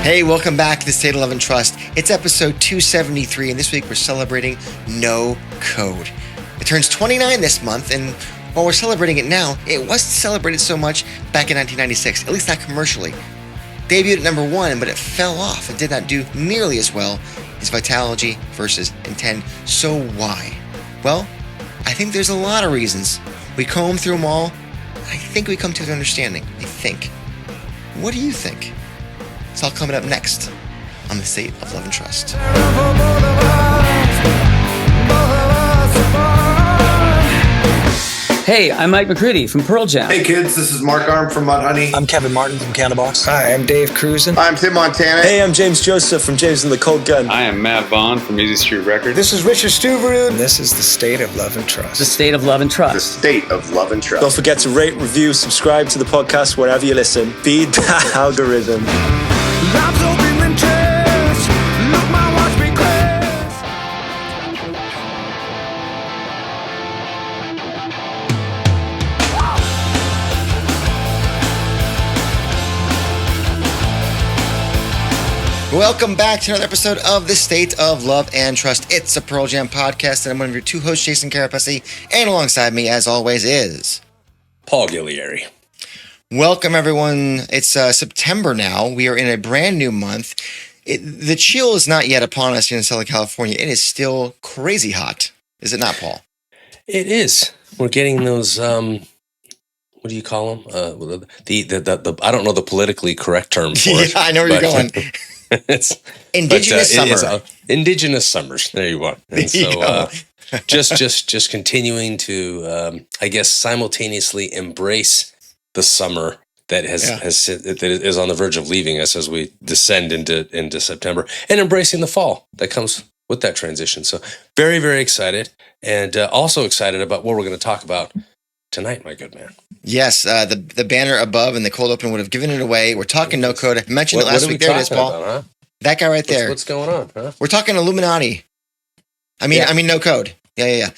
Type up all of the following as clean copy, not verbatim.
Hey, welcome back to the State of Love and Trust. It's episode 273, and this week we're celebrating No Code. It turns 29 this month, and while we're celebrating it now, it wasn't celebrated so much back in 1996, at least not commercially. Debuted at number 1, but it fell off and did not do nearly as well as Vitalogy versus Intend. So why? Well, I think there's a lot of reasons. We comb through them all. I think we come to an understanding. I think. What do you think? It's all coming up next on the State of Love and Trust. Hey, I'm Mike McCready from Pearl Jam. Hey kids, this is Mark Arm from Mudhoney. I'm Kevin Martin from Candlebox. Hi, I'm Dave Cruzen. I'm Tim Montana. Hey, I'm James Joseph from James and the Cold Gun. I am Matt Vaughn from Easy Street Records. This is Richard Stuverud. And this is the State of Love and Trust. The State of Love and Trust. The State of Love and Trust. Don't forget to rate, review, subscribe to the podcast wherever you listen. Beat that algorithm. Welcome back to another episode of the State of Love and Trust. It's a Pearl Jam podcast, and I'm one of your two hosts, Jason Kerepesi, and alongside me, as always, is Paul Ghiglieri. Welcome, everyone. It's September now. We are in a brand new month. The chill is not yet upon us here in Southern California. It is still crazy hot. Is it not, Paul? It is. We're getting those, what do you call them? The I don't know the politically correct term for it. Yeah, I know where you're going. It's Indigenous summer. Indigenous summers. There you are. And There you go. just continuing to, I guess, simultaneously embrace the summer that that is on the verge of leaving us as we descend into September, and embracing the fall that comes with that transition. So very, very excited, and also excited about what we're going to talk about tonight, my good man. Yes, the banner above and the cold open would have given it away. We're talking No Code. I mentioned it last week. There it is, Paul. About, huh? That guy right there. What's going on, huh? We're talking Illuminati. I mean, No Code. Yeah.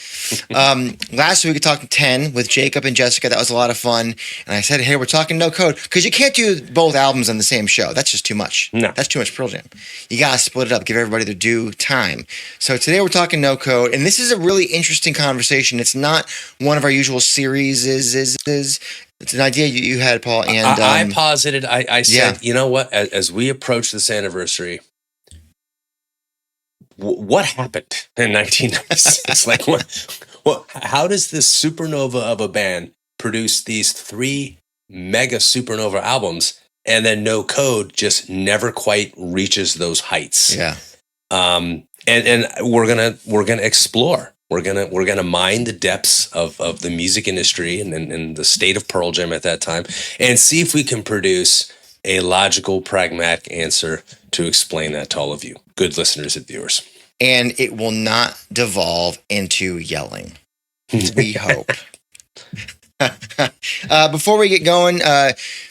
Last week we talked 10 with Jacob and Jessica. That was a lot of fun. And I said, hey, we're talking No Code because you can't do both albums on the same show. That's just too much. No. That's too much Pearl Jam. You got to split it up, give everybody their due time. So today we're talking No Code. And this is a really interesting conversation. It's not one of our usual series. It's an idea you had, Paul. And I posited, I said, You know what? As we approach this anniversary, what happened in 1996? Like, how does this supernova of a band produce these 3 mega supernova albums, and then No Code just never quite reaches those heights? Yeah. And we're gonna explore. We're gonna mine the depths of the music industry and the state of Pearl Jam at that time, and see if we can produce a logical, pragmatic answer to explain that to all of you, good listeners and viewers. And it will not devolve into yelling. We hope. Before we get going,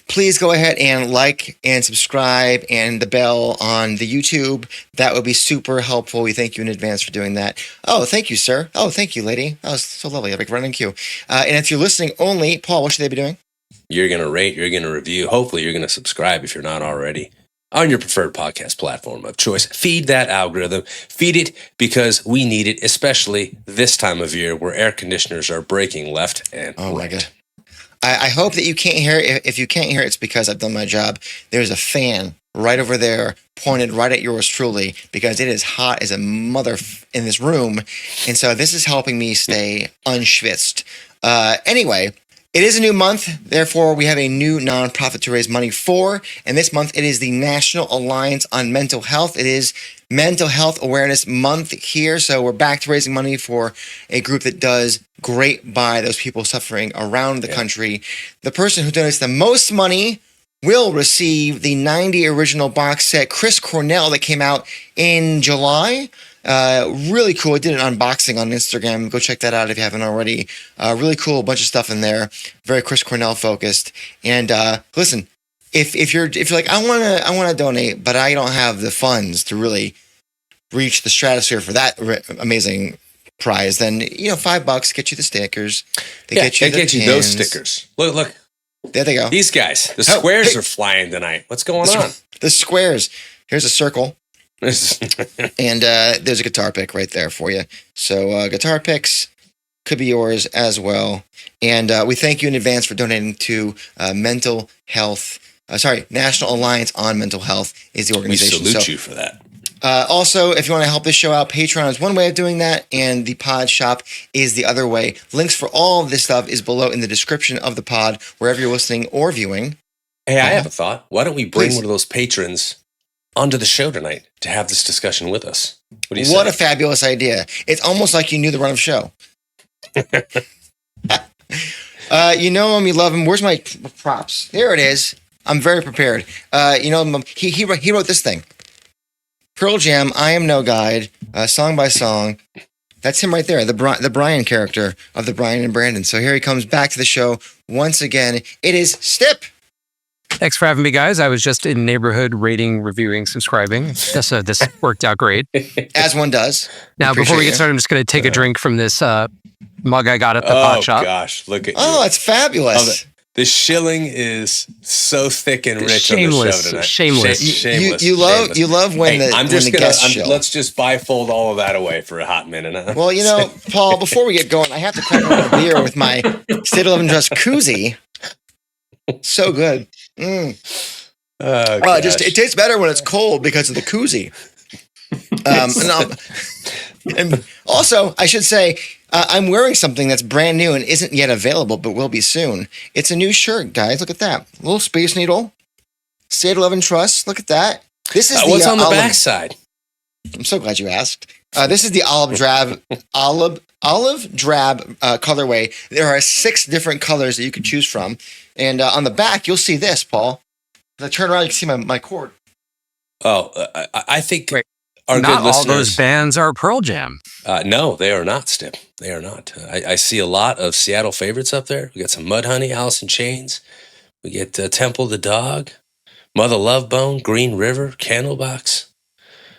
please go ahead and like and subscribe and the bell on the YouTube. That would be super helpful. We thank you in advance for doing that. Oh, thank you, sir. Oh, thank you, lady. That was so lovely. I'll be running queue. And if you're listening only, Paul, what should they be doing? You're going to rate, you're going to review. Hopefully, you're going to subscribe if you're not already on your preferred podcast platform of choice. Feed that algorithm. Feed it because we need it, especially this time of year where air conditioners are breaking left and right. My God. I hope that you can't hear it. If you can't hear it, it's because I've done my job. There's a fan right over there pointed right at yours truly because it is hot as a mother in this room. And so this is helping me stay unschwitzed. Anyway, it is a new month. Therefore, we have a new nonprofit to raise money for. And this month, it is the National Alliance on Mental Health. It is Mental Health Awareness Month here. So we're back to raising money for a group that does great by those people suffering around the country. The person who donates the most money will receive the 90 original box set Chris Cornell that came out in July. Really cool. I did an unboxing on Instagram. Go check that out if you haven't already. Really cool. A bunch of stuff in there. Very Chris Cornell focused. And listen, if you're like, I want to donate, but I don't have the funds to really reach the stratosphere for that amazing prize, then $5 get you the stickers. They get you those stickers. Look. There they go. These guys, the squares are flying tonight. What's going on? The squares. Here's a circle. And there's a guitar pick right there for you. So guitar picks could be yours as well. And we thank you in advance for donating to National Alliance on Mental Health is the organization. We salute you for that. Also, if you want to help this show out, Patreon is one way of doing that, and the pod shop is the other way. Links for all of this stuff is below in the description of the pod, wherever you're listening or viewing. Hey, I have a thought. Why don't we bring Please. one of those patrons onto the show tonight to have this discussion with us? What do you say? What a fabulous idea. It's almost like you knew the run of show. You know him, you love him. Where's my props? Here it is. I'm very prepared. You know, he wrote this thing. Pearl Jam, I Am No Guide, song by song. That's him right there, the Brian character of the Brian and Brandon. So here he comes back to the show once again. It is Stip. Thanks for having me, guys. I was just in neighborhood rating, reviewing, subscribing. This worked out great. As one does. Now, before we get started, I'm just going to take a drink from this mug I got at the pot shop. Oh, gosh. Look at you. Oh, it's fabulous. The shilling is so thick and rich on the show tonight. Shameless. Shameless. You love when the guests show. Let's just bifold all of that away for a hot minute. Huh? Well, you know, Paul, before we get going, I have to crack another beer with my State of Love and Trust koozie. So good. It tastes better when it's cold because of the koozie. And also, I should say, I'm wearing something that's brand new and isn't yet available, but will be soon. It's a new shirt, guys. Look at that. Little Space Needle. State of Love and Trust. Look at that. This is what's on the backside? I'm so glad you asked. This is the olive drab colorway. There are 6 different colors that you can choose from. And on the back, you'll see this, Paul. If I turn around, you can see my cord. Oh, I think our not good all listeners, those bands are Pearl Jam. No, they are not, Stip. They are not. I see a lot of Seattle favorites up there. We got some Mudhoney, Alice in Chains. We get Temple the Dog, Mother Love Bone, Green River, Candlebox.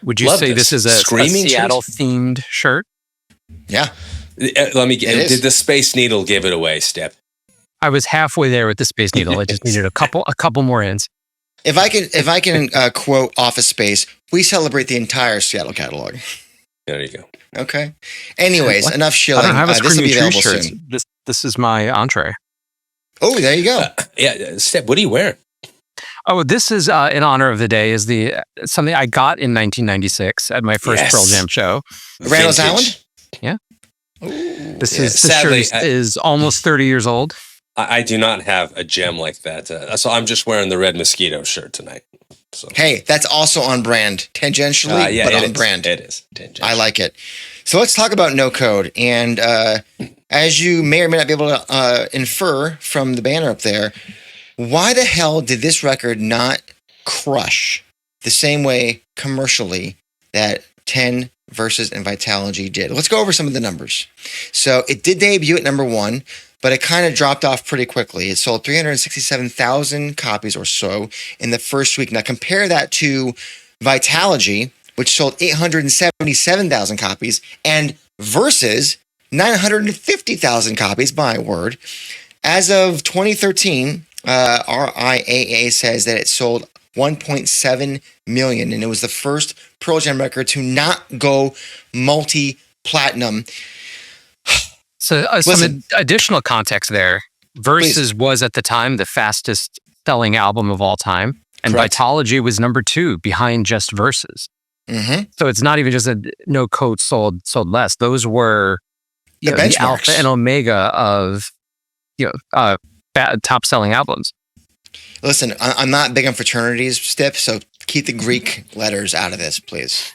Would you say this is a Screaming Seattle-themed shirt? Yeah. Let me get. Did the Space Needle give it away, Stip? I was halfway there with the Space Needle. I just needed a couple more ends. If I can quote Office Space, we celebrate the entire Seattle catalog. There you go. Okay. Anyways, enough shilling. I don't have a This will be Screaming available Trees shirt. soon. This is my entree. Oh, there you go. Stip, what are you wearing? Oh, this is in honor of the day. Is something I got in 1996 at my first Pearl Jam show. Randall's Island? Yeah. Ooh. This sadly, shirt is almost 30 years old. I do not have a gem like that. So I'm just wearing the Red Mosquito shirt tonight. So. Hey, that's also on brand. Tangentially, but on brand. It is. Tangential. I like it. So let's talk about no code. And as you may or may not be able to infer from the banner up there, why the hell did this record not crush the same way commercially that 10 Versus and Vitalogy did? Let's go over some of the numbers. So it did debut at number 1, but it kind of dropped off pretty quickly. It sold 367,000 copies or so in the first week. Now compare that to Vitalogy, which sold 877,000 copies, and Versus 950,000 copies, my word. As of 2013, RIAA says that it sold 1.7 million, and it was the first Pearl Jam record to not go multi-platinum. So some additional context there. Versus was at the time the fastest selling album of all time, and Correct. Vitalogy was number 2 behind just Versus. Mm-hmm. So it's not even just a no code sold less. Those were the alpha and omega of top selling albums. Listen, I'm not big on fraternities, Stip, so keep the Greek letters out of this, please.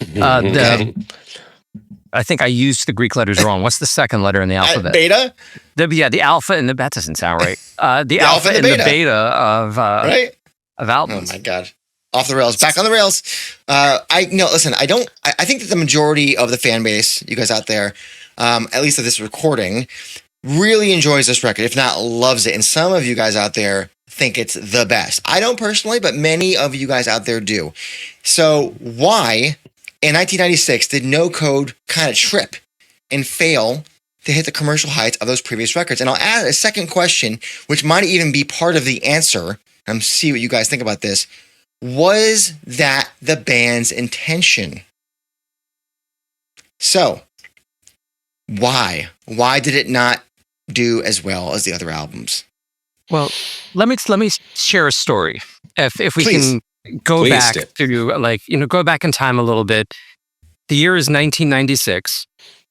I think I used the Greek letters wrong. What's the second letter in the alphabet? Beta? The alpha and that doesn't sound right. The alpha and the beta of albums. Oh my God. Off the rails, back on the rails. Listen, I think that the majority of the fan base, you guys out there, at least of this recording, really enjoys this record, if not loves it. And some of you guys out there think it's the best. I don't personally, but many of you guys out there do. So why, in 1996, did No Code kind of trip and fail to hit the commercial heights of those previous records? And I'll add a second question, which might even be part of the answer. And see what you guys think about this. Was that the band's intention? So, why? Why did it not do as well as the other albums? Well, let me share a story. If we Please. can go Please, back Stip. to go back in time a little bit. The year is 1996.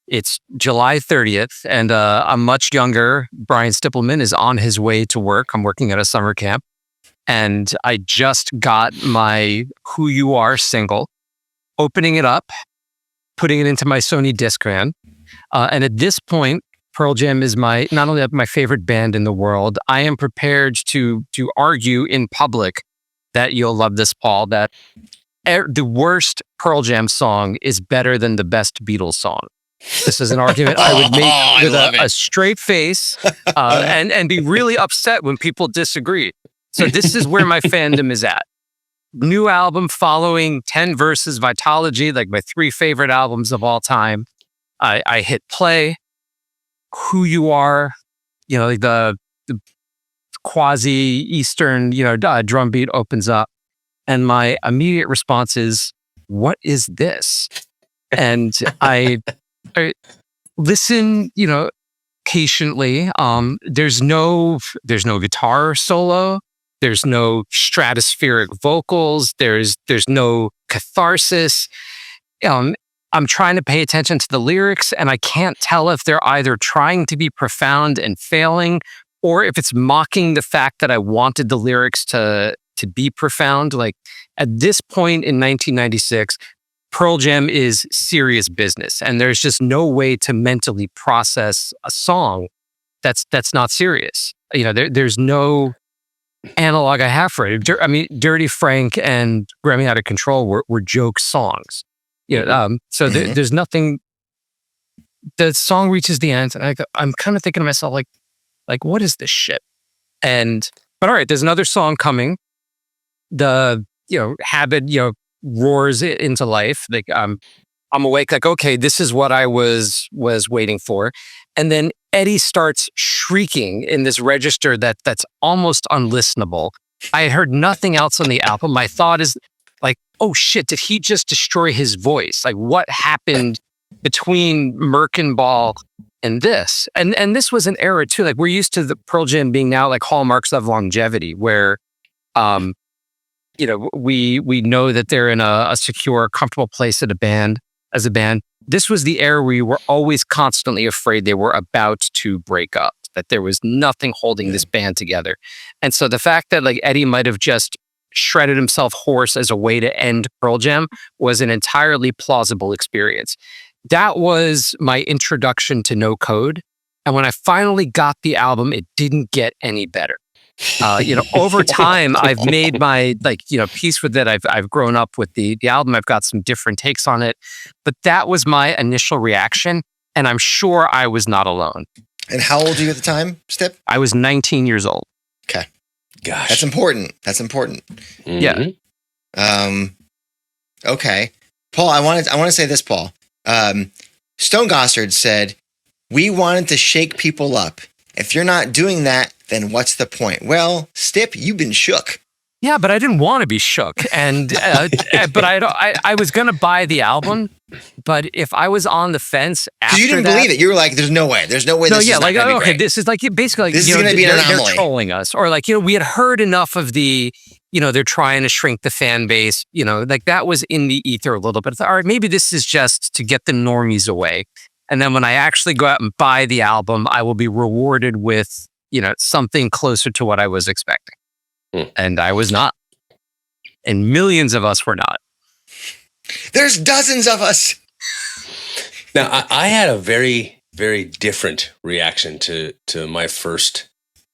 It's July 30th, and a much younger Brian Stipelman is on his way to work. I'm working at a summer camp, and I just got my "Who You Are" single, opening it up, putting it into my Sony Discman, and at this point, Pearl Jam is not only my favorite band in the world. I am prepared to argue in public that you'll love this, Paul. That the worst Pearl Jam song is better than the best Beatles song. This is an argument I would make with a straight face and be really upset when people disagree. So this is where my fandom is at. New album following 10 Verses, Vitology, like my 3 favorite albums of all time. I hit play. Who You Are, like the quasi-Eastern, drum beat opens up. And my immediate response is, what is this? And I listen, patiently. There's no guitar solo. There's no stratospheric vocals. There's no catharsis. I'm trying to pay attention to the lyrics, and I can't tell if they're either trying to be profound and failing, or if it's mocking the fact that I wanted the lyrics to be profound. Like at this point in 1996, Pearl Jam is serious business, and there's just no way to mentally process a song that's not serious. There's no analog I have for it. I mean, Dirty Frank and Grammy Out of Control were joke songs. So there's nothing. The song reaches the end, and I'm kind of thinking to myself, like, what is this shit? But all right, there's another song coming. The habit roars into life. Like I'm awake. Like, okay, this is what I was waiting for. And then Eddie starts shrieking in this register that's almost unlistenable. I had heard nothing else on the album. My thought is, like, oh shit, did he just destroy his voice? Like, what happened between Merkin and this? And this was an era too. Like, we're used to the Pearl Jam being now like hallmarks of longevity, where we know that they're in a secure, comfortable place as a band. This was the era where we were always constantly afraid they were about to break up, that there was nothing holding this band together. And so the fact that like Eddie might have just shredded himself hoarse as a way to end Pearl Jam was an entirely plausible experience. That was my introduction to No Code. And when I finally got the album, it didn't get any better. Over time, I've made my peace with it. I've grown up with the album. I've got some different takes on it, but that was my initial reaction, and I'm sure I was not alone. And how old were you at the time, Stip? I was 19 years old. Okay. Gosh. That's important. Mm-hmm. Yeah. Okay. Paul, I want to say this, Paul. Stone Gossard said, "We wanted to shake people up. If you're not doing that, then what's the point?" Well, Stip, you've been shook. Yeah, but I didn't want to be shook, and but I was gonna buy the album, but if I was on the fence after you didn't believe it, you were like, "There's no way. There's no way." This is not gonna be great. This is like basically like, this is gonna be an anomaly. They're trolling us, or like we had heard enough of the they're trying to shrink the fan base. Like that was in the ether a little bit. All right, maybe this is just to get the normies away, and then when I actually go out and buy the album, I will be rewarded with something closer to what I was expecting. And I was not. And millions of us were not. There's dozens of us. Now, I had a very, very different reaction to my first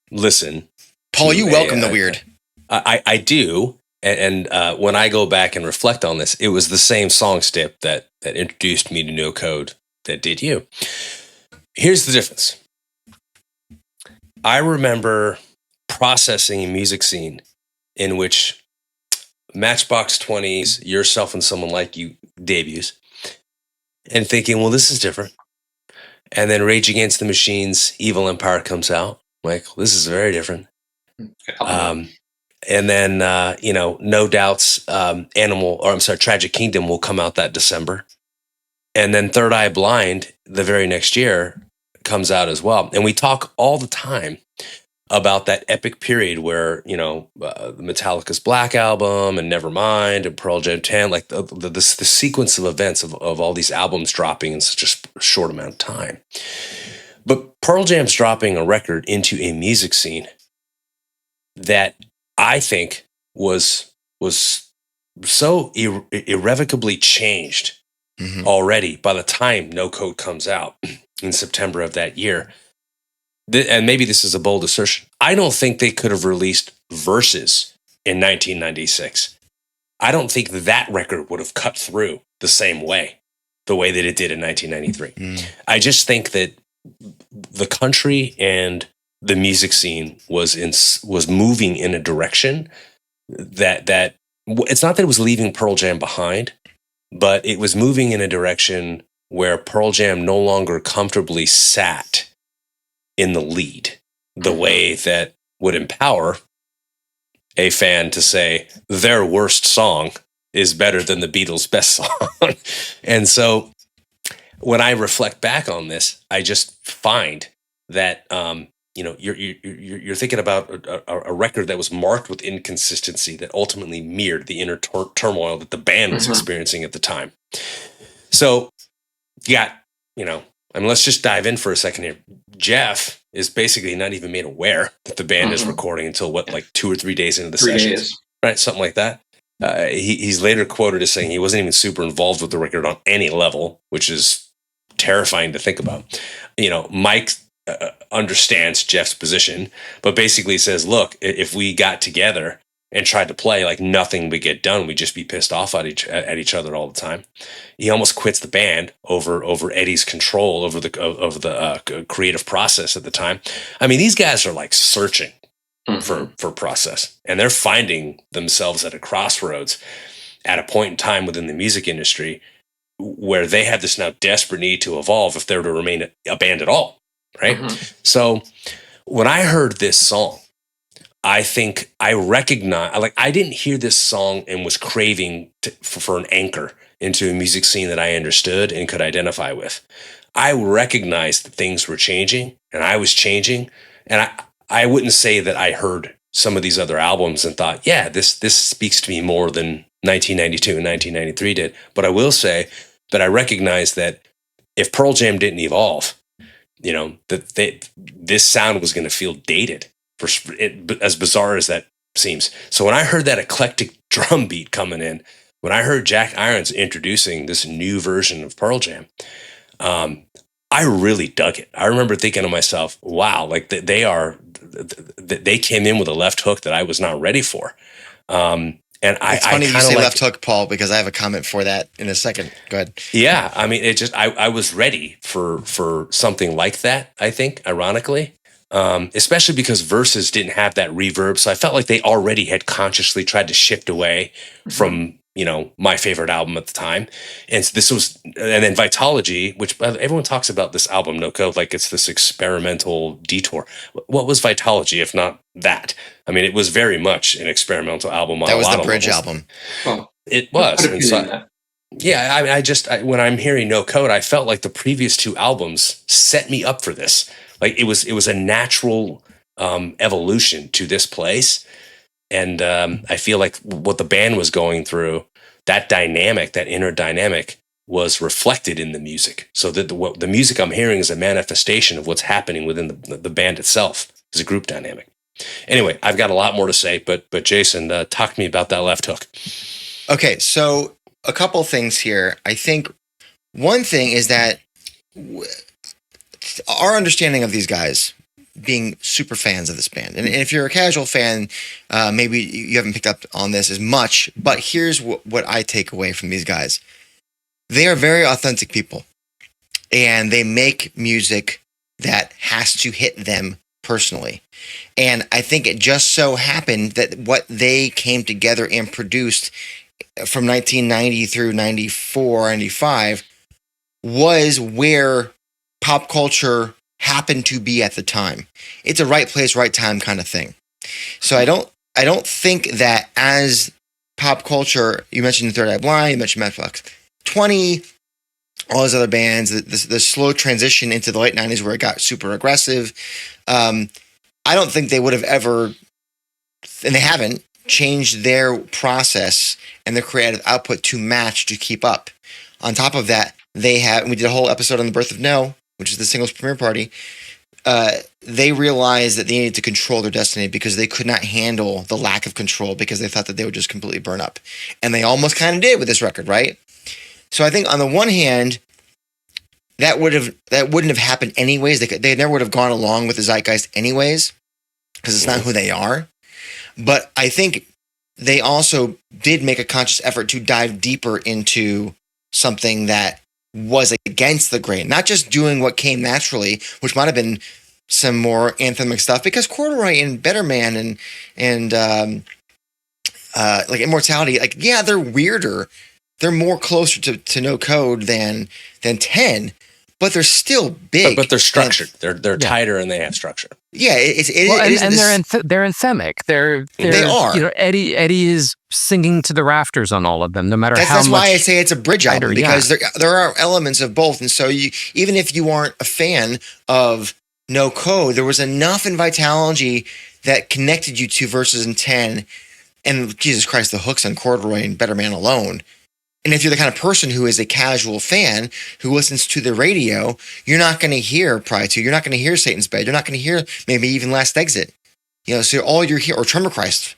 listen. Paul, you welcome the weird. I do. And when I go back and reflect on this, it was the same song, Stip, that introduced me to No Code that did you. Here's the difference. I remember processing a music scene in which Matchbox 20's Yourself and Someone Like You debuts and thinking, well, this is different. And then Rage Against the Machine's Evil Empire comes out. Like, this is very different. And then, No Doubt's Tragic Kingdom will come out that December. And then Third Eye Blind, the very next year, comes out as well. And we talk all the time about that epic period where, Metallica's Black Album and Nevermind and Pearl Jam 10, like the sequence of events of all these albums dropping in such a short amount of time. But Pearl Jam's dropping a record into a music scene that I think was so irrevocably changed already by the time No Code comes out in September of that year. And maybe this is a bold assertion. I don't think they could have released Verses in 1996. I don't think that record would have cut through the same way, the way that it did in 1993. I just think that the country and the music scene was moving in a direction that it's not that it was leaving Pearl Jam behind, but it was moving in a direction where Pearl Jam no longer comfortably sat in the lead the way that would empower a fan to say their worst song is better than the Beatles' best song. And so when I reflect back on this, I just find that you're thinking about a record that was marked with inconsistency that ultimately mirrored the inner turmoil that the band was experiencing at the time. So let's just dive in for a second here. Jeff is basically not even made aware that the band is recording until 2 or 3 days into the sessions, right? Something like that. He's later quoted as saying he wasn't even super involved with the record on any level, which is terrifying to think about. Mike understands Jeff's position, but basically says, look, if we got together and tried to play, like nothing would get done. We'd just be pissed off at each other all the time. He almost quits the band over Eddie's control over the creative process at the time. I mean, these guys are like searching for process, and they're finding themselves at a crossroads at a point in time within the music industry where they have this now desperate need to evolve if they're to remain a band at all, right? So when I heard this song, I think I recognize, I didn't hear this song and was craving for an anchor into a music scene that I understood and could identify with. I recognized that things were changing and I was changing. And I wouldn't say that I heard some of these other albums and thought, yeah, this speaks to me more than 1992 and 1993 did. But I will say that I recognize that if Pearl Jam didn't evolve, this sound was going to feel dated. As bizarre as that seems. So when I heard that eclectic drum beat coming in, when I heard Jack Irons introducing this new version of Pearl Jam, I really dug it. I remember thinking to myself, wow, like they came in with a left hook that I was not ready for. It's funny you say left hook, Paul, because I have a comment for that in a second. Go ahead. Yeah, I mean, I was ready for something like that, I think, ironically. Especially because Verses didn't have that reverb. So I felt like they already had consciously tried to shift away from, my favorite album at the time. And then Vitology, which everyone talks about this album, No Code, like it's this experimental detour. What was Vitology, if not that? I mean, it was very much an experimental album. That was the bridge album. Well, it was. And so, when I'm hearing No Code, I felt like the previous two albums set me up for this. Like it was a natural evolution to this place. And I feel like what the band was going through, that dynamic, that inner dynamic was reflected in the music. So that the music I'm hearing is a manifestation of what's happening within the band itself as a group dynamic. Anyway, I've got a lot more to say, but Jason, talk to me about that left hook. Okay, so a couple things here. I think one thing is that our understanding of these guys being super fans of this band. And if you're a casual fan, maybe you haven't picked up on this as much, but here's what I take away from these guys. They are very authentic people, and they make music that has to hit them personally. And I think it just so happened that what they came together and produced from 1990 through 94, 95 was where pop culture happened to be at the time. It's a right place, right time kind of thing. So I don't think that as pop culture, you mentioned Third Eye Blind, you mentioned Matchbox 20, all those other bands, the slow transition into the late 90s where it got super aggressive. I don't think they would have ever, and they haven't, changed their process and their creative output to match, to keep up. On top of that, we did a whole episode on The Birth of No, which is the singles premiere party. They realized that they needed to control their destiny because they could not handle the lack of control because they thought that they would just completely burn up. And they almost kind of did with this record, right? So I think on the one hand, that wouldn't have happened anyways. They never would have gone along with the zeitgeist anyways because it's not who they are. But I think they also did make a conscious effort to dive deeper into something that was against the grain, not just doing what came naturally, which might have been some more anthemic stuff, because Corduroy and Better Man and like Immortality, like, yeah, they're weirder. They're more closer to No Code than 10, but they're still big. But they're structured. They're tighter and they have structure. Yeah, they're anthemic. They are. You know, Eddie is singing to the rafters on all of them, no matter how much. That's why I say it's a bridge album, because there are elements of both, and so even if you aren't a fan of No Code, there was enough in Vitalogy that connected you to Verses in 10, and Jesus Christ, the hooks on Corduroy and Better Man alone. And if you're the kind of person who is a casual fan who listens to the radio, you're not going to hear Pride 2. You're not going to hear Satan's Bed. You're not going to hear maybe even Last Exit. So all you're hearing, or Tremor Christ.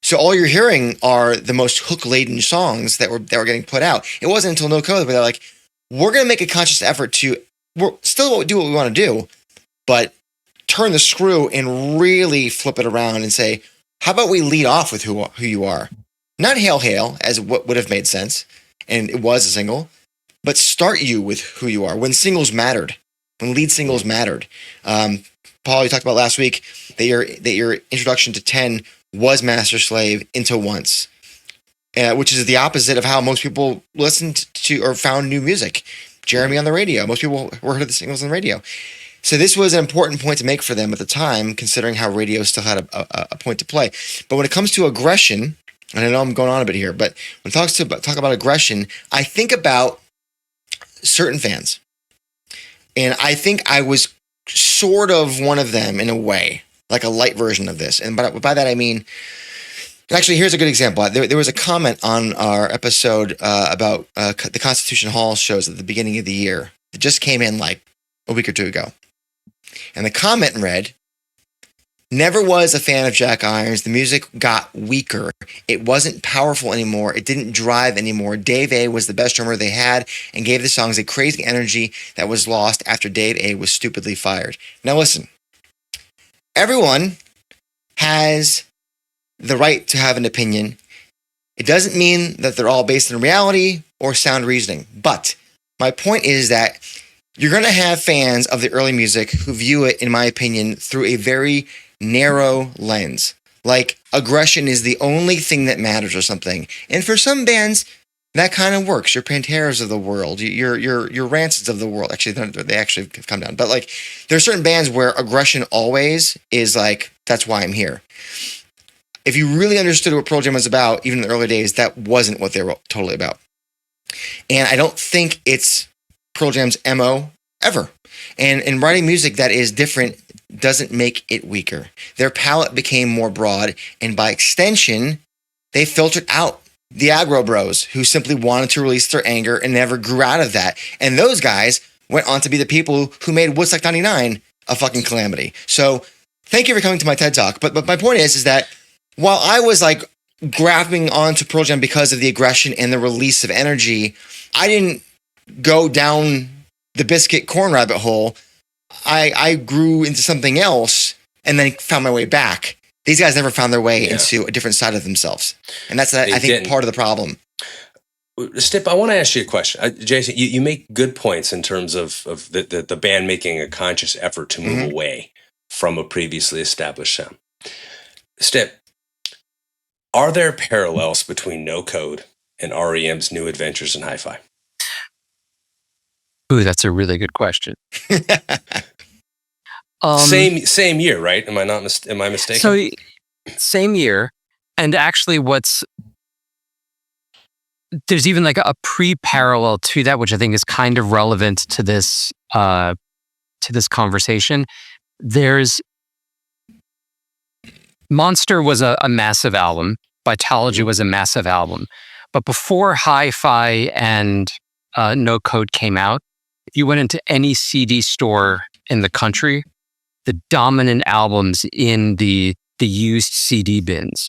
So all you're hearing are the most hook-laden songs that were getting put out. It wasn't until No Code where they're like, we're going to make a conscious effort to still do what we want to do, but turn the screw and really flip it around and say, how about we lead off with who you are? Not Hail Hail, as what would have made sense, and it was a single, but start you with who you are. When singles mattered, when lead singles mattered. Paul, you talked about last week that your introduction to 10 was Master Slave into Once, which is the opposite of how most people listened to or found new music. Jeremy on the radio. Most people heard of the singles on the radio. So this was an important point to make for them at the time, considering how radio still had a point to play. But when it comes to aggression, and I know I'm going on a bit here, but when talk about aggression, I think about certain fans. And I think I was sort of one of them in a way, like a light version of this. And by that I mean, actually, here's a good example. There was a comment on our episode about the Constitution Hall shows at the beginning of the year. It just came in like a week or two ago. And the comment read, never was a fan of Jack Irons. The music got weaker. It wasn't powerful anymore. It didn't drive anymore. Dave A was the best drummer they had and gave the songs a crazy energy that was lost after Dave A was stupidly fired. Now listen, everyone has the right to have an opinion. It doesn't mean that they're all based in reality or sound reasoning. But my point is that you're going to have fans of the early music who view it, in my opinion, through a very narrow lens. Like aggression is the only thing that matters or something. And for some bands, that kind of works. Your Panteras of the world, your Rancids of the world. Actually, they actually have come down. But like, there are certain bands where aggression always is like, that's why I'm here. If you really understood what Pearl Jam was about, even in the early days, that wasn't what they were totally about. And I don't think it's Pearl Jam's MO ever. And writing music that is different doesn't make it weaker. Their palette became more broad, and by extension, they filtered out the aggro bros who simply wanted to release their anger and never grew out of that. And those guys went on to be the people who made Woodstock 99 a fucking calamity. So thank you for coming to my TED Talk. But my point is that while I was like grabbing onto Pearl Jam because of the aggression and the release of energy, I didn't go down the biscuit corn rabbit hole. I grew into something else and then found my way back. These guys never found their way into a different side of themselves. And that's, I think, part of the problem. Stip, I want to ask you a question. Jason, you make good points in terms of the band making a conscious effort to move away from a previously established sound. Stip, are there parallels between No Code and REM's New Adventures in HiFi? Ooh, that's a really good question. Same year, right? Am I mistaken? So same year, and actually, there's even like a pre-parallel to that, which I think is kind of relevant to this conversation. There's Monster was a massive album. Vitalogy was a massive album. But before HiFi and No Code came out, if you went into any CD store in the country, the dominant albums in the used CD bins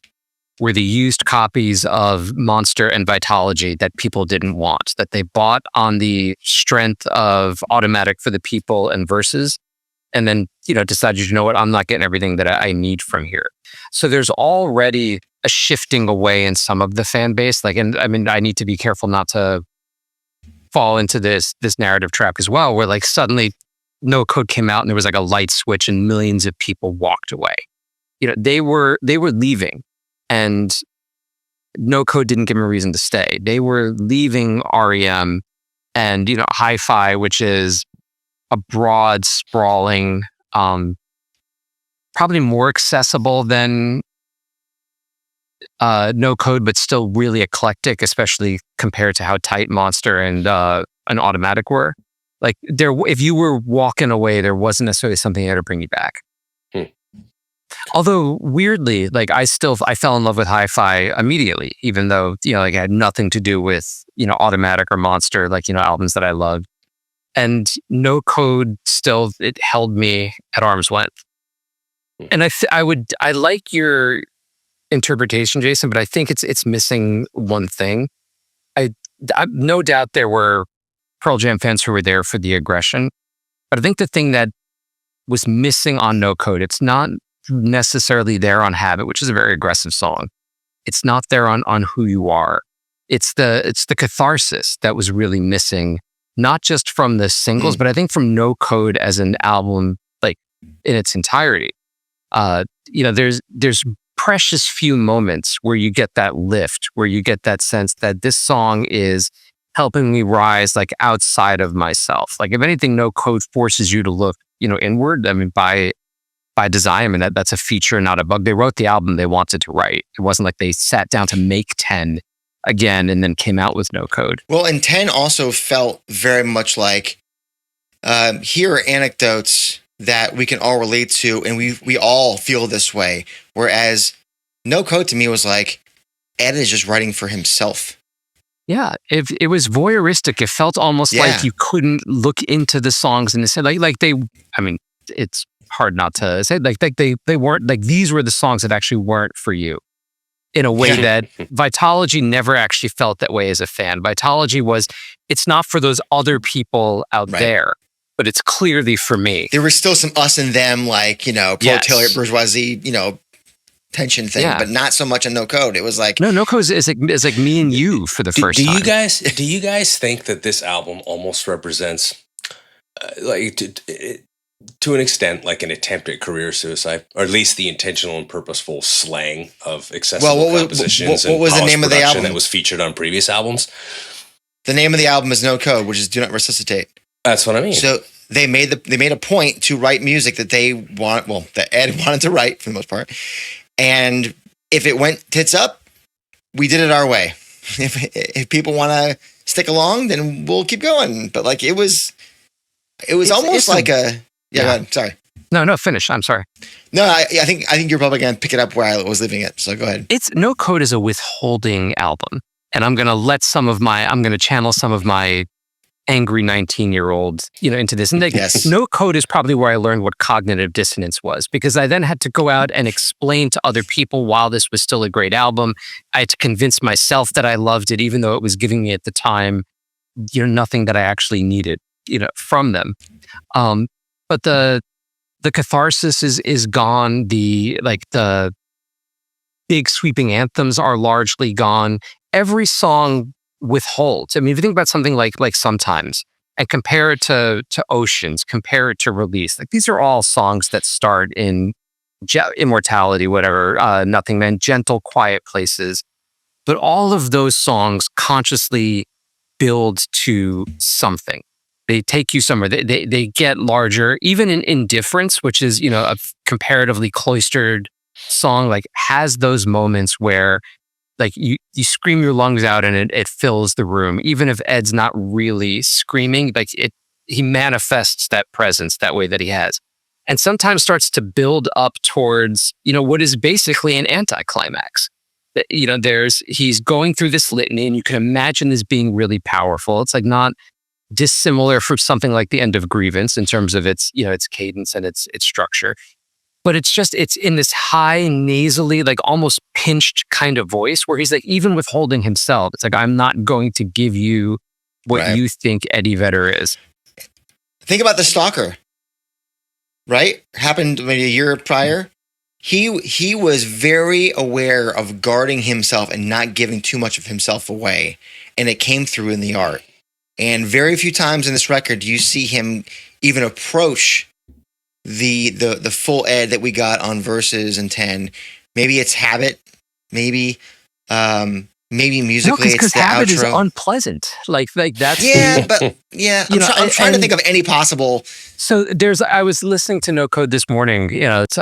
were the used copies of Monster and Vitalogy that people didn't want, that they bought on the strength of Automatic for the People and Verses, and then, decided, you know what, I'm not getting everything that I need from here. So there's already a shifting away in some of the fan base. I need to be careful not to fall into this narrative trap as well, where suddenly No Code came out and there was a light switch and millions of people walked away. They were leaving, and No Code didn't give them a reason to stay. They were leaving REM and, HiFi, which is a broad, sprawling, probably more accessible than No Code, but still really eclectic, especially compared to how tight Monster and an Automatic were. If you were walking away, there wasn't necessarily something there to bring you back. Although weirdly, I fell in love with HiFi immediately, even though it had nothing to do with Automatic or Monster, albums that I loved. And No Code still, it held me at arm's length. And I like your interpretation, Jason, but I think it's missing one thing. I no doubt there were Pearl Jam fans who were there for the aggression, but I think the thing that was missing on No Code, it's not necessarily there on Habit, which is a very aggressive song. It's not there on Who You Are. It's the catharsis that was really missing, not just from the singles, but I think from No Code as an album, in its entirety. There's precious few moments where you get that lift, where you get that sense that this song is helping me rise outside of myself. If anything, No Code forces you to look, inward. I mean, by design, that's a feature, not a bug. They wrote the album they wanted to write. It wasn't like they sat down to make 10 again and then came out with No Code. Well, and 10 also felt very much like, here are anecdotes that we can all relate to, and we all feel this way. Whereas No Code to me was Ed is just writing for himself. Yeah, it was voyeuristic. It felt almost like you couldn't look into the songs and say it's hard not to say they weren't these were the songs that actually weren't for you, in a way that Vitalogy never actually felt that way as a fan. Vitalogy was, it's not for those other people out there, but it's clearly for me. There was still some us and them, proletariat bourgeoisie, tension thing, but not so much in No Code. It was No Code is like me and you for the first time. Do you guys think that this album almost represents to an extent an attempt at career suicide, or at least the intentional and purposeful slaying of accessible compositions what was the name of the album that was featured on previous albums? The name of the album is No Code, which is Do Not Resuscitate. That's what I mean. So they made a point to write music that that Ed wanted to write for the most part. And if it went tits up, we did it our way. If people want to stick along, then we'll keep going. But it was almost like a go ahead. Sorry. No, finish. I'm sorry. No, I think you're probably going to pick it up where I was leaving it. So go ahead. No Code is a withholding album, and I'm going to channel some of my angry 19-year-old, into this. And No Code is probably where I learned what cognitive dissonance was, because I then had to go out and explain to other people while this was still a great album. I had to convince myself that I loved it, even though it was giving me at the time, nothing that I actually needed, from them. But the catharsis is gone. The big sweeping anthems are largely gone. Every song withholds. I mean, if you think about something like Sometimes, and compare it to Oceans, compare it to Release, these are all songs that start in Immortality, whatever, Nothing Man, Gentle, Quiet Places. But all of those songs consciously build to something. They take you somewhere. They get larger. Even in Indifference, which is, a comparatively cloistered song, like has those moments where like you scream your lungs out and it fills the room. Even if Ed's not really screaming, like he manifests that presence that way that he has. And sometimes starts to build up towards, what is basically an anticlimax. He's going through this litany and you can imagine this being really powerful. It's like not dissimilar from something like the end of Grievance in terms of its cadence and its structure. But it's in this high, nasally, like almost pinched kind of voice where he's like, even withholding himself, it's like, I'm not going to give you what you think Eddie Vedder is. Think about The Stalker, right? Happened maybe a year prior. He was very aware of guarding himself and not giving too much of himself away. And it came through in the art. And very few times in this record do you see him even approach the full Ed that we got on Verses and 10. Maybe it's Habit. Maybe musically it's the Habit outro. Is unpleasant. Like that's I'm trying to think of any possible. So I was listening to No Code this morning. It's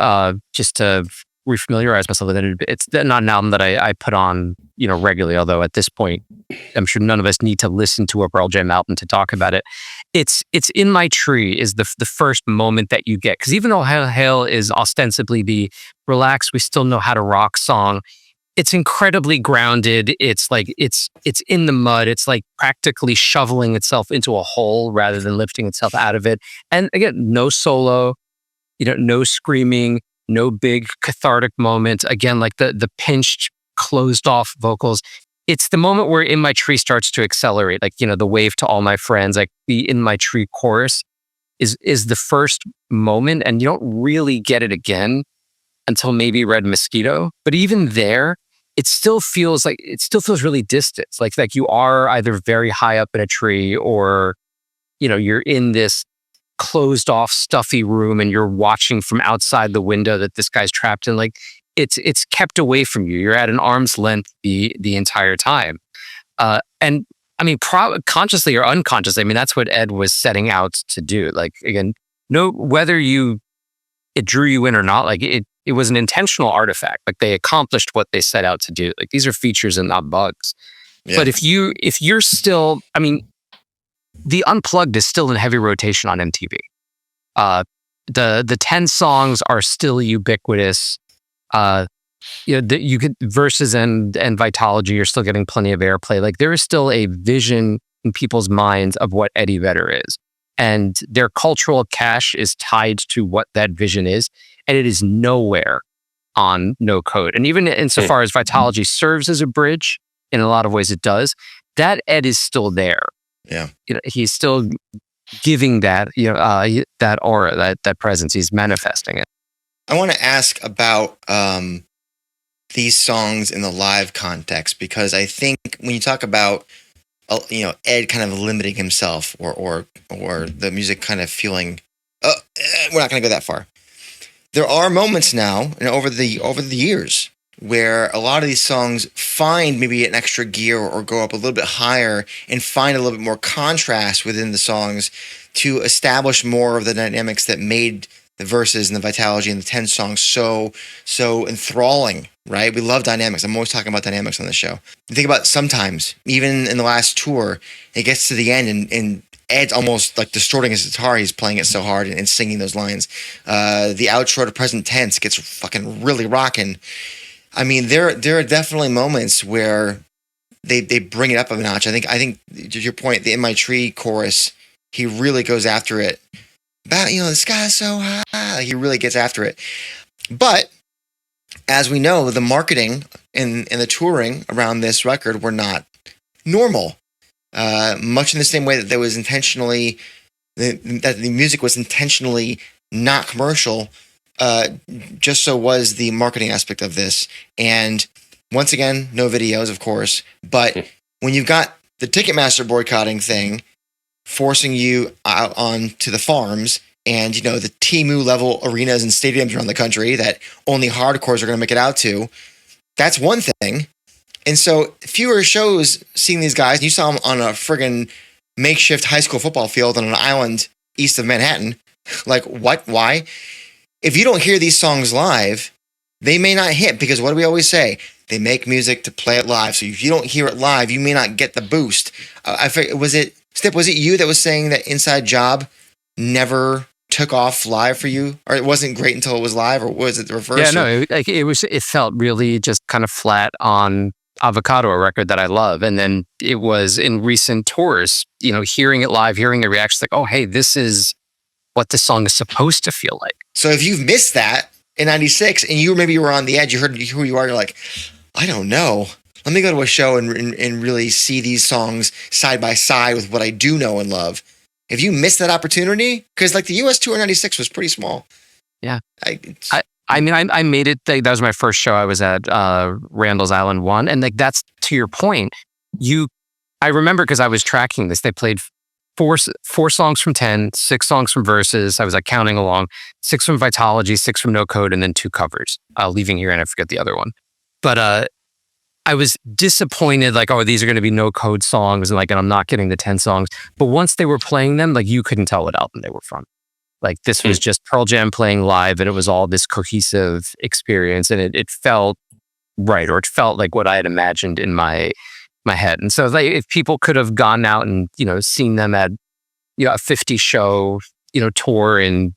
just to refamiliarize myself with it. It's not an album that I put on regularly. Although at this point, I'm sure none of us need to listen to a Pearl Jam album to talk about it. It's In My Tree is the first moment that you get, because even though Hail Hail is ostensibly the relax, we still know how to rock song. It's incredibly grounded. It's like it's in the mud. It's like practically shoveling itself into a hole rather than lifting itself out of it. And again, no solo, no screaming, no big cathartic moment. Again, like the pinched, closed off vocals. It's the moment where In My Tree starts to accelerate. Like, the wave to all my friends, like the In My Tree chorus is the first moment, and you don't really get it again until maybe Red Mosquito. But even there, it still feels really distant. Like you are either very high up in a tree or, you're in this closed off, stuffy room and you're watching from outside the window that this guy's trapped in. Like it's kept away from you. You're at an arm's length the entire time. And I mean, consciously or unconsciously, I mean, that's what Ed was setting out to do. Like, again, whether it drew you in or not, like it was an intentional artifact. Like they accomplished what they set out to do. Like these are features and not bugs. Yeah. But if you're still, I mean, the Unplugged is still in heavy rotation on MTV. The 10 songs are still ubiquitous. You could Verses and Vitology are still getting plenty of airplay. Like there is still a vision in people's minds of what Eddie Vedder is, and their cultural cache is tied to what that vision is, and it is nowhere on No Code. And even insofar as Vitology serves as a bridge, in a lot of ways it does, that Ed is still there. Yeah, he's still giving that that aura, that presence. He's manifesting it. I want to ask about these songs in the live context, because I think when you talk about Ed kind of limiting himself or the music kind of feeling we're not going to go that far. There are moments now and over the years where a lot of these songs find maybe an extra gear or go up a little bit higher and find a little bit more contrast within the songs to establish more of the dynamics that made the Verses and the Vitology and the 10 songs so enthralling, right? We love dynamics. I'm always talking about dynamics on the show. You think about sometimes, even in the last tour, it gets to the end and Ed's almost like distorting his guitar. He's playing it so hard and singing those lines. The outro to Present Tense gets fucking really rocking. I mean, there are definitely moments where they bring it up a notch. I think to your point, the In My Tree chorus, he really goes after it. About, the sky's so high. He really gets after it. But as we know, the marketing and the touring around this record were not normal. Much in the same way that there was intentionally that the music was intentionally not commercial. Just so was the marketing aspect of this. And once again, no videos, of course. But when you've got the Ticketmaster boycotting thing forcing you out onto the farms and, the Temu level arenas and stadiums around the country that only hardcores are going to make it out to, that's one thing. And so fewer shows seeing these guys. You saw them on a friggin' makeshift high school football field on an island east of Manhattan. Like, what? Why? If you don't hear these songs live, they may not hit, because what do we always say? They make music to play it live. So if you don't hear it live, you may not get the boost. I forget, was it you that was saying that Inside Job never took off live for you, or it wasn't great until it was live, or was it the reverse? Yeah, no, it felt really just kind of flat on Avocado, a record that I love. And then it was in recent tours, hearing it live, hearing the reactions, like, oh, hey, this is what this song is supposed to feel like. So if you've missed that in 96 and you were on the edge, you heard who you are, you're like, I don't know. Let me go to a show and really see these songs side by side with what I do know and love. If you missed that opportunity, because like the US tour in 96 was pretty small. Yeah. I made it. That was my first show. I was at Randall's Island 1. And like, that's to your point. I remember, because I was tracking this, they played four songs from 10, 6 songs from Verses. I was like counting along, 6 from Vitology, 6 from No Code, and then 2 covers. Leaving Here, and I forget the other one. But I was disappointed, like, oh, these are going to be No Code songs, and I'm not getting the 10 songs. But once they were playing them, like, you couldn't tell what album they were from. Like, this was just Pearl Jam playing live, and it was all this cohesive experience, and it felt right, or it felt like what I had imagined in my head. And so, like, if people could have gone out and seen them at a 50 show tour in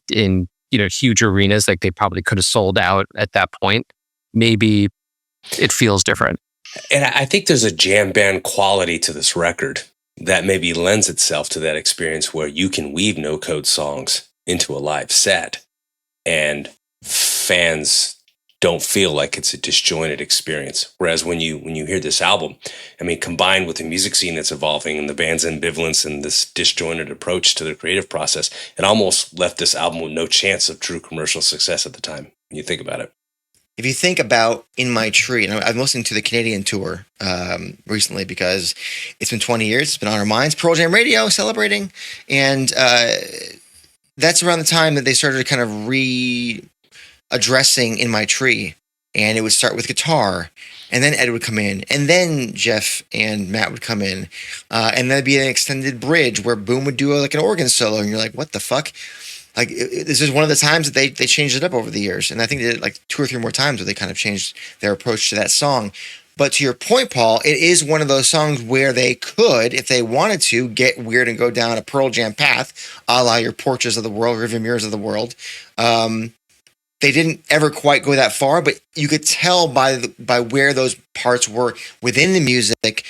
huge arenas, like, they probably could have sold out at that point. Maybe it feels different. And I think there's a jam band quality to this record that maybe lends itself to that experience, where you can weave No Code songs into a live set and fans don't feel like it's a disjointed experience. Whereas when you hear this album, combined with the music scene that's evolving and the band's ambivalence and this disjointed approach to the creative process, it almost left this album with no chance of true commercial success at the time, when you think about it. If you think about In My Tree, and I'm listening to the Canadian tour recently because it's been 20 years, it's been on our minds, Pearl Jam Radio celebrating, and that's around the time that they started kind of readdressing In My Tree, and it would start with guitar, and then Ed would come in, and then Jeff and Matt would come in, and there'd be an extended bridge where Boom would do an organ solo, and you're like, what the fuck? Like, this is one of the times that they changed it up over the years. And I think they did like 2 or 3 more times where they kind of changed their approach to that song. But to your point, Paul, it is one of those songs where they could, if they wanted to, get weird and go down a Pearl Jam path, a la your Porches of the World, River Mirrors of the World. They didn't ever quite go that far, but you could tell by where those parts were within the music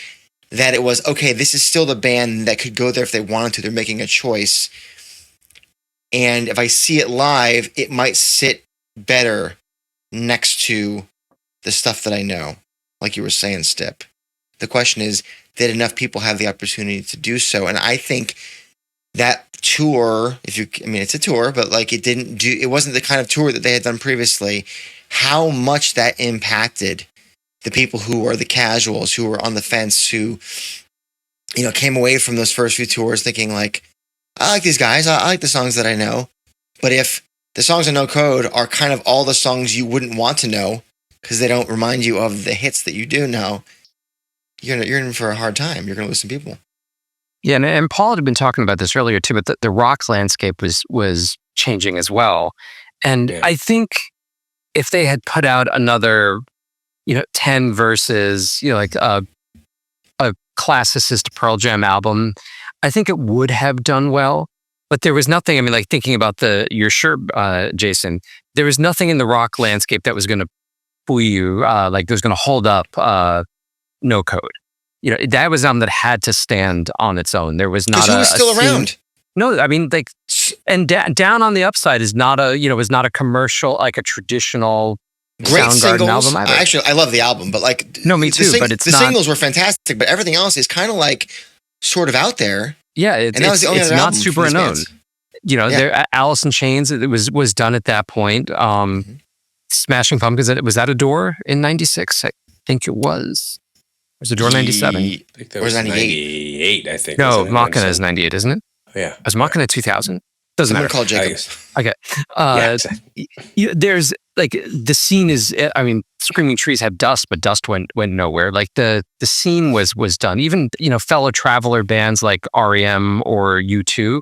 that it was, okay, this is still the band that could go there if they wanted to. They're making a choice. And if I see it live, it might sit better next to the stuff that I know, like you were saying, Stip. The question is, did enough people have the opportunity to do so? And I think that tour, it's a tour, but like it wasn't the kind of tour that they had done previously. How much that impacted the people who are the casuals, who were on the fence, who, came away from those first few tours thinking like, I like these guys. I like the songs that I know. But if the songs on No Code are kind of all the songs you wouldn't want to know because they don't remind you of the hits that you do know, you're in for a hard time. You're going to lose some people. Yeah, and Paul had been talking about this earlier too, but the rock landscape was changing as well. And I think if they had put out another, 10 verses, like a classicist Pearl Jam album, I think it would have done well, but there was nothing, like thinking about your shirt, Jason, there was nothing in the rock landscape that was going to fool you, like that was going to hold up No Code. That was an album that had to stand on its own. There was not who was still around? No, and Down on the Upside is not is not a commercial, like a traditional great Soundgarden singles. album either. Actually, I love the album, but like, no, me too. But the singles were fantastic, but everything else is kind of like sort of out there. Yeah, it's not super known. Alice in Chains, it was done at that point. Smashing Pumpkins, was that a door in 96? I think it was. Was it door 97? I think that was 98, I think. No, Machina is 98, isn't it? Yeah. Was Machina 2000? Doesn't Someone matter. call Jacob. Okay. Yeah, exactly. There's like the scene is. I mean, Screaming Trees have dust, but dust went nowhere. Like the scene was done. Even fellow Traveler bands like REM or U2,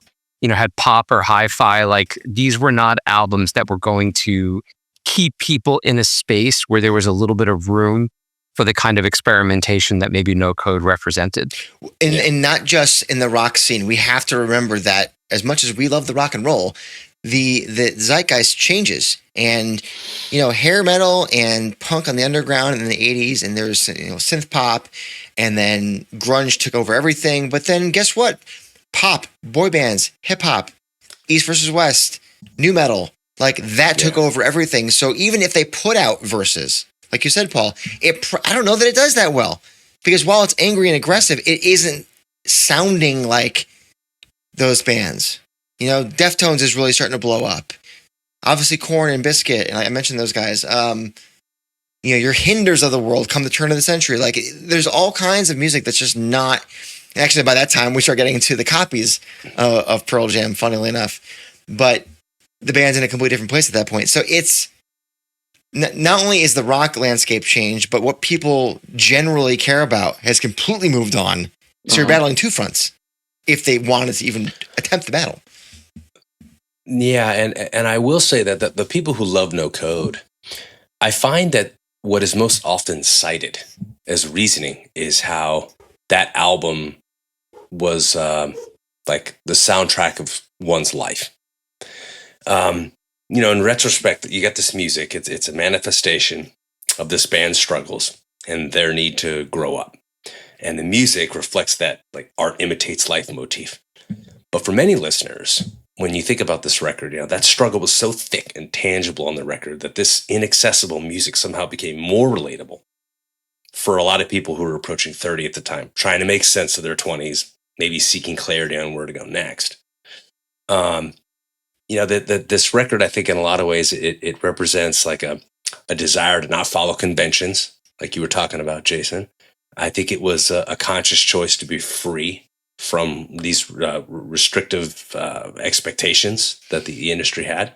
had pop or hi-fi. Like these were not albums that were going to keep people in a space where there was a little bit of room for the kind of experimentation that maybe No Code represented. And not just in the rock scene. We have to remember that as much as we love the rock and roll, the zeitgeist changes. And, hair metal and punk on the underground in the 80s, and there's, synth pop, and then grunge took over everything. But then guess what? Pop, boy bands, hip hop, East versus West, new metal, like that took over everything. So even if they put out verses, like you said, Paul, I don't know that it does that well, because while it's angry and aggressive, it isn't sounding like those bands. Deftones is really starting to blow up. Obviously, Korn and Biscuit, and I mentioned those guys. Your Hinders of the world come the turn of the century. Like, there's all kinds of music that's just not. Actually, by that time, we start getting into the copies of Pearl Jam, funnily enough. But the band's in a completely different place at that point. So it's not only is the rock landscape changed, but what people generally care about has completely moved on. So you're battling two fronts if they wanted to even attempt the battle. Yeah, and I will say that the people who love No Code, I find that what is most often cited as reasoning is how that album was like the soundtrack of one's life. In retrospect, you get this music. It's a manifestation of this band's struggles and their need to grow up. And the music reflects that, like, art imitates life motif. But for many listeners, when you think about this record, that struggle was so thick and tangible on the record that this inaccessible music somehow became more relatable for a lot of people who were approaching 30 at the time, trying to make sense of their 20s, maybe seeking clarity on where to go next. This record, I think in a lot of ways, it represents like a desire to not follow conventions, like you were talking about, Jason. I think it was a conscious choice to be free from these restrictive expectations that the industry had.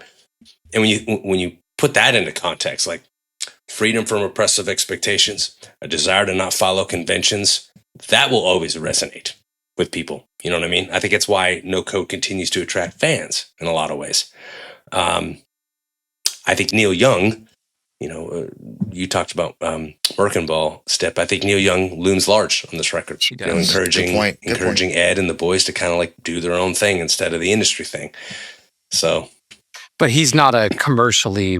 And when you put that into context, like freedom from oppressive expectations, a desire to not follow conventions, that will always resonate with people. You know what I mean? I think it's why No Code continues to attract fans in a lot of ways. I think Neil Young, you talked about Merkenball, Stip. I think Neil Young looms large on this record. Encouraging Ed and the boys to kind of like do their own thing instead of the industry thing. So, but he's not a commercially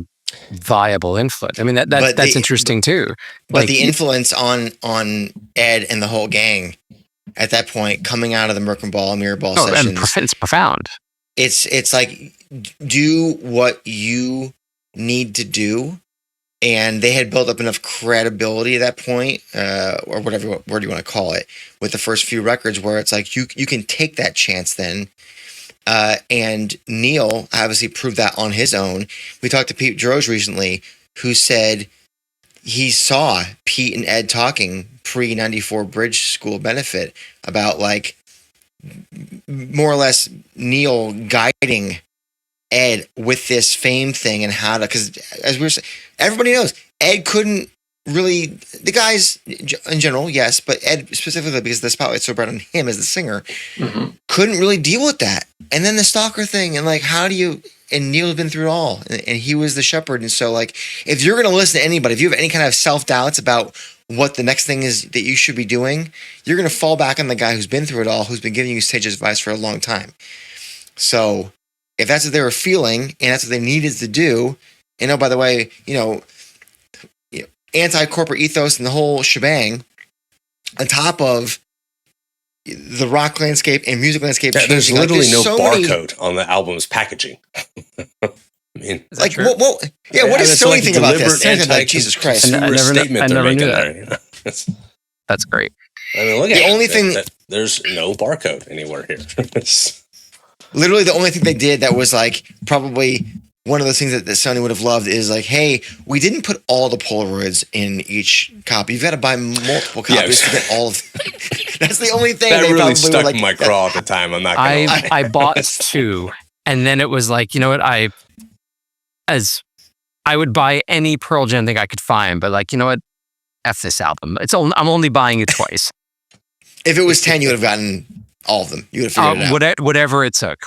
viable influence. I mean, that's interesting too. But the influence on Ed and the whole gang at that point, coming out of the Merkenball, Mirrorball sessions, it's profound. It's like, do what you need to do. And they had built up enough credibility at that point, or whatever word you want to call it, with the first few records, where it's like you can take that chance then. And Neil obviously proved that on his own. We talked to Pete Droge recently, who said he saw Pete and Ed talking pre-94 Bridge School benefit about, like, more or less Neil guiding Ed with this fame thing and how to, because as we were saying, everybody knows Ed couldn't really, the guys in general, yes, but Ed specifically, because the spotlight's so bright on him as the singer, couldn't really deal with that. And then the stalker thing, and like, how do you, and Neil's been through it all, and he was the shepherd. And so, like, if you're going to listen to anybody, if you have any kind of self-doubts about what the next thing is that you should be doing, you're going to fall back on the guy who's been through it all, who's been giving you sage advice for a long time. So if that's what they were feeling and that's what they needed to do, and oh, by the way, anti-corporate ethos and the whole shebang, on top of the rock landscape and music landscape changing. There's literally no barcode on the album's packaging. I mean, like, what is so anything about this? Like, Jesus Christ. I never knew that. That's great. I mean, look the at only it. thing, there's no barcode anywhere here. Literally, the only thing they did that was like probably one of those things that Sony would have loved is like, hey, we didn't put all the Polaroids in each copy. You've got to buy multiple copies to get all of them. That's the only thing that they really probably stuck were like, in my craw at the time. I'm not gonna lie. I bought two, And then it was like, you know what, I would buy any Pearl Jam thing I could find, but like, you know what, F this album. I'm only buying it twice. If it was 10, you would have gotten all of them. You would have figured it out. Whatever it took.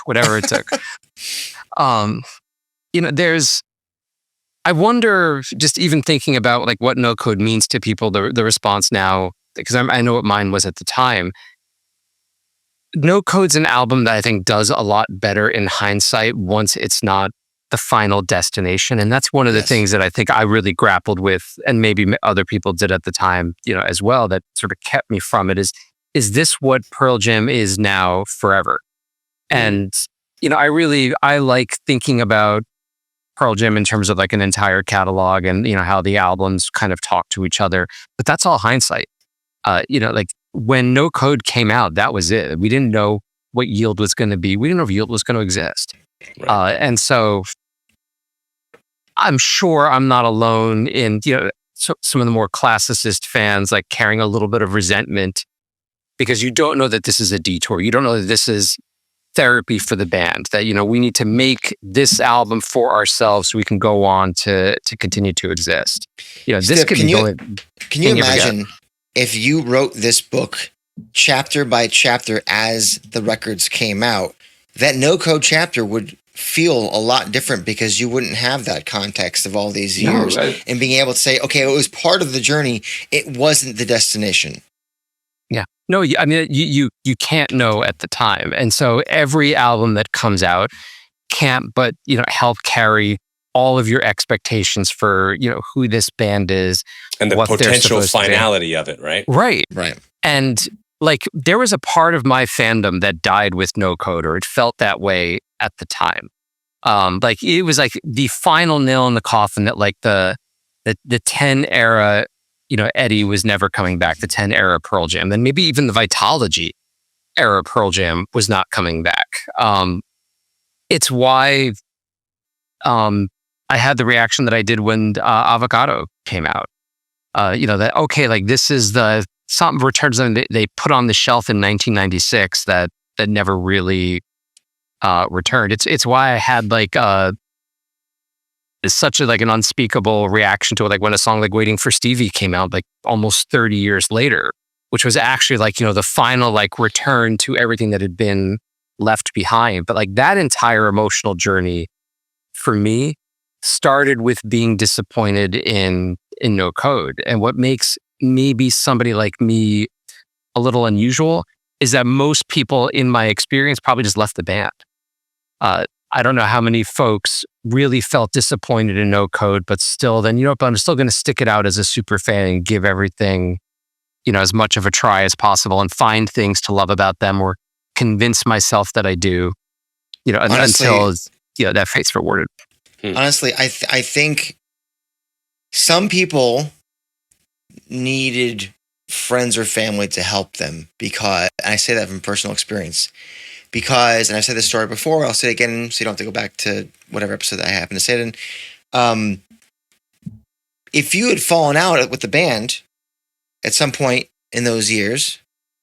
You know, I wonder, just even thinking about like what no code means to people, the response now, because I know what mine was at the time. No Code's an album that I think does a lot better in hindsight once it's not the final destination. And that's one of the things that I think I really grappled with, and maybe other people did at the time, you know, as well, that sort of kept me from it is this what Pearl Jam is now forever? And, you know, I like thinking about Pearl Jam in terms of like an entire catalog and, you know, how the albums kind of talk to each other, but that's all hindsight. You know, like when No Code came out, that was it. We didn't know what Yield was going to be. We didn't know if Yield was going to exist. Right. And so I'm sure I'm not alone in, you know, some of the more classicist fans like carrying a little bit of resentment because you don't know that this is a detour. You don't know that this is therapy for the band, that, you know, we need to make this album for ourselves so we can go on to continue to exist. You know, this Stip, could be going. Can you imagine if you wrote this book chapter by chapter as the records came out, that No Code chapter would feel a lot different because you wouldn't have that context of all these years and being able to say, okay, it was part of the journey. It wasn't the destination. Yeah. No, I mean, you can't know at the time. And so every album that comes out can't but, you know, help carry all of your expectations for, you know, who this band is. And the potential finality of it, right? Right. Right. And like, there was a part of my fandom that died with No Code, or it felt that way at the time. Like, it was like the final nail in the coffin that like the 10 era, you know, Eddie was never coming back, the 10 era Pearl Jam. Then maybe even the Vitalogy era Pearl Jam was not coming back. It's why I had the reaction that I did when Avocado came out. You know, that, okay, like this is something returns them they put on the shelf in 1996 that never really returned. It's why I had like such a like an unspeakable reaction to it, like when a song like Waiting for Stevie came out like almost 30 years later, which was actually like, you know, the final like return to everything that had been left behind. But like that entire emotional journey for me started with being disappointed in No Code. And what makes maybe somebody like me a little unusual is that most people in my experience probably just left the band. I don't know how many folks really felt disappointed in No Code, but still then, you know, but I'm still going to stick it out as a super fan and give everything, you know, as much of a try as possible and find things to love about them or convince myself that I do, you know, honestly, until, you know, that fate's rewarded. Honestly, I think some people needed friends or family to help them because, and I say that from personal experience, because, and I've said this story before, I'll say it again so you don't have to go back to whatever episode that I happen to say it in. If you had fallen out with the band at some point in those years,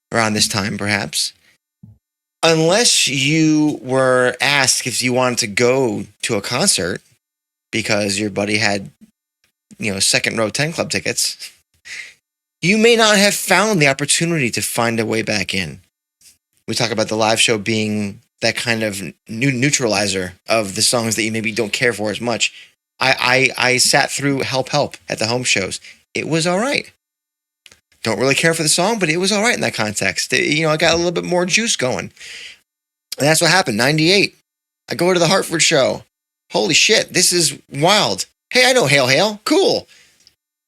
around this time perhaps, unless you were asked if you wanted to go to a concert because your buddy had, you know, second row 10 Club tickets, you may not have found the opportunity to find a way back in. We talk about the live show being that kind of neutralizer of the songs that you maybe don't care for as much. I sat through Help at the home shows. It was all right. Don't really care for the song, but it was all right in that context. You know, I got a little bit more juice going. And that's what happened. 98. I go to the Hartford show. Holy shit, this is wild. Hey, I know Hail Hail. Cool.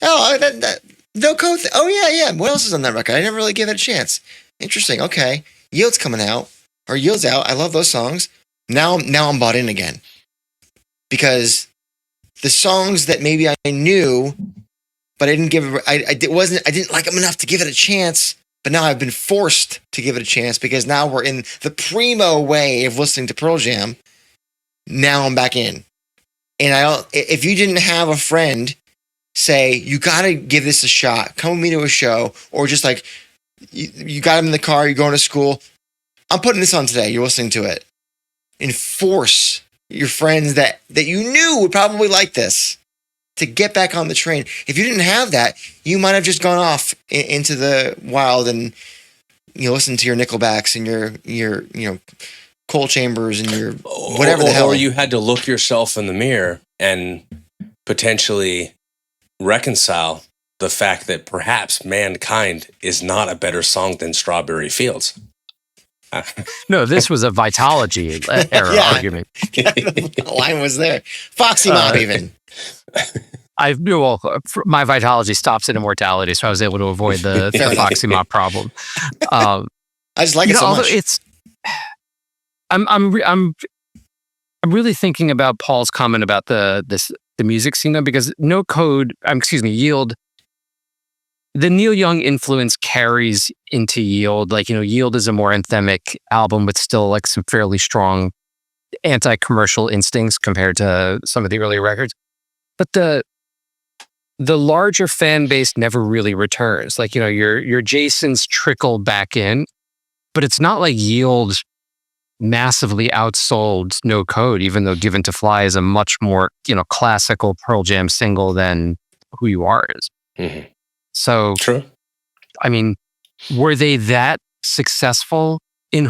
Oh, that No Code. Oh, yeah. What else is on that record? I never really gave it a chance. Interesting. Okay. Yield's coming out. Or Yield's out. I love those songs. Now I'm bought in again. Because the songs that maybe I knew, but I didn't like them enough to give it a chance. But now I've been forced to give it a chance because now we're in the primo way of listening to Pearl Jam. Now I'm back in. And if you didn't have a friend say, you got to give this a shot, come with me to a show, or just like, you got him in the car, you're going to school, I'm putting this on today, you're listening to it. enforce your friends that you knew would probably like this to get back on the train. If you didn't have that, you might have just gone off into the wild and listen to your Nickelbacks and your Coal Chambers and your whatever the hell. Or you had to look yourself in the mirror and potentially reconcile the fact that perhaps Mankind is not a better song than Strawberry Fields. No, this was a Vitology era argument. The line was there. Foxy Mob even. My Vitology stops at immortality, so I was able to avoid the Foxy Mob problem. I just like it so much. I'm really thinking about Paul's comment about the music scene, though, because Yield. The Neil Young influence carries into Yield. Yield is a more anthemic album with still like some fairly strong anti-commercial instincts compared to some of the earlier records. But the larger fan base never really returns. Your Jasons trickle back in, but it's not like Yield massively outsold No Code, even though Given to Fly is a much more, classical Pearl Jam single than Who You Are is. Mm-hmm. So, true. I mean, were they that successful in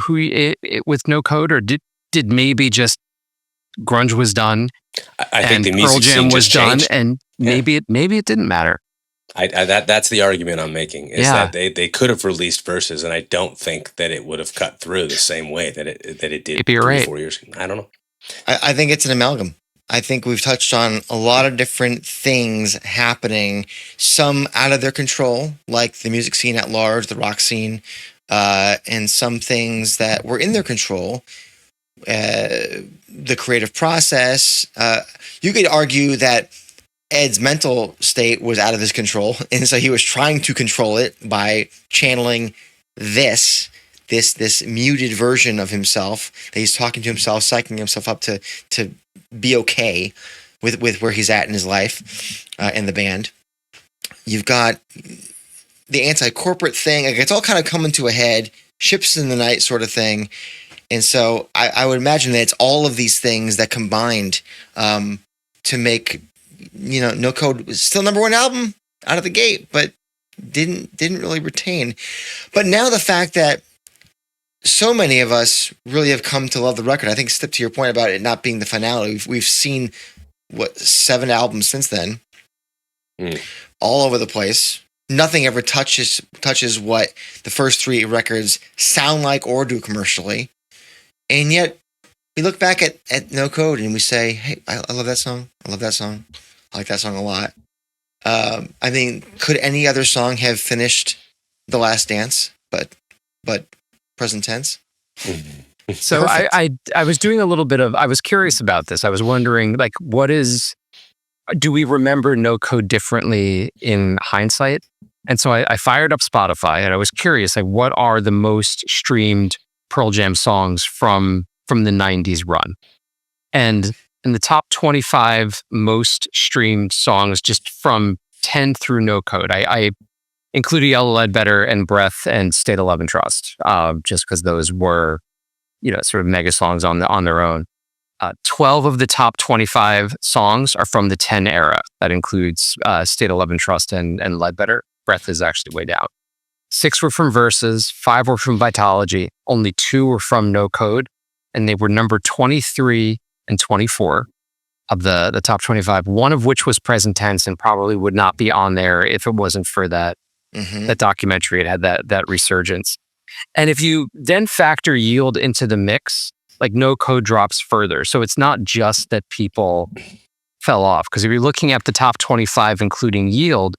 with No Code, or did maybe just grunge was done? I think the Pearl music Jam scene was just done, changed. and maybe it didn't matter. That's the argument I'm making. Is that they could have released verses, and I don't think that it would have cut through the same way that it did 4 years ago. I don't know. I think it's an amalgam. I think we've touched on a lot of different things happening, some out of their control, like the music scene at large, the rock scene, and some things that were in their control. The creative process. You could argue that Ed's mental state was out of his control, and so he was trying to control it by channeling this muted version of himself that he's talking to himself, psyching himself up to be okay with where he's at in his life and the band. You've got the anti-corporate thing. It's all kind of coming to a head, ships in the night sort of thing. And so I would imagine that it's all of these things that combined to make, No Code was still #1 album out of the gate, but didn't really retain. But now the fact that so many of us really have come to love the record. I think, Stip, to your point about it not being the finale, we've seen 7 albums since then, all over the place. Nothing ever touches what the first 3 records sound like or do commercially, and yet we look back at No Code and we say, "Hey, I love that song. I love that song. I like that song a lot." I mean, could any other song have finished The Last Dance? But present tense. So I was doing a little bit of, I was curious about this. I was wondering, do we remember No Code differently in hindsight? And so I fired up Spotify and I was curious, what are the most streamed Pearl Jam songs from the 90s run? And in the top 25 most streamed songs, just from 10 through No Code, I included Yellow Ledbetter and Breath and State of Love and Trust, just because those were, sort of mega songs on their own. 12 of the top 25 songs are from the 10 era. That includes State of Love and Trust and Ledbetter. Breath is actually way down. 6 were from Verses, 5 were from Vitology, only 2 were from No Code, and they were number 23 and 24 of the top 25, one of which was present tense and probably would not be on there if it wasn't for that documentary. It had that resurgence. And if you then factor Yield into the mix, No Code drops further. So it's not just that people fell off, because if you're looking at the top 25, including Yield,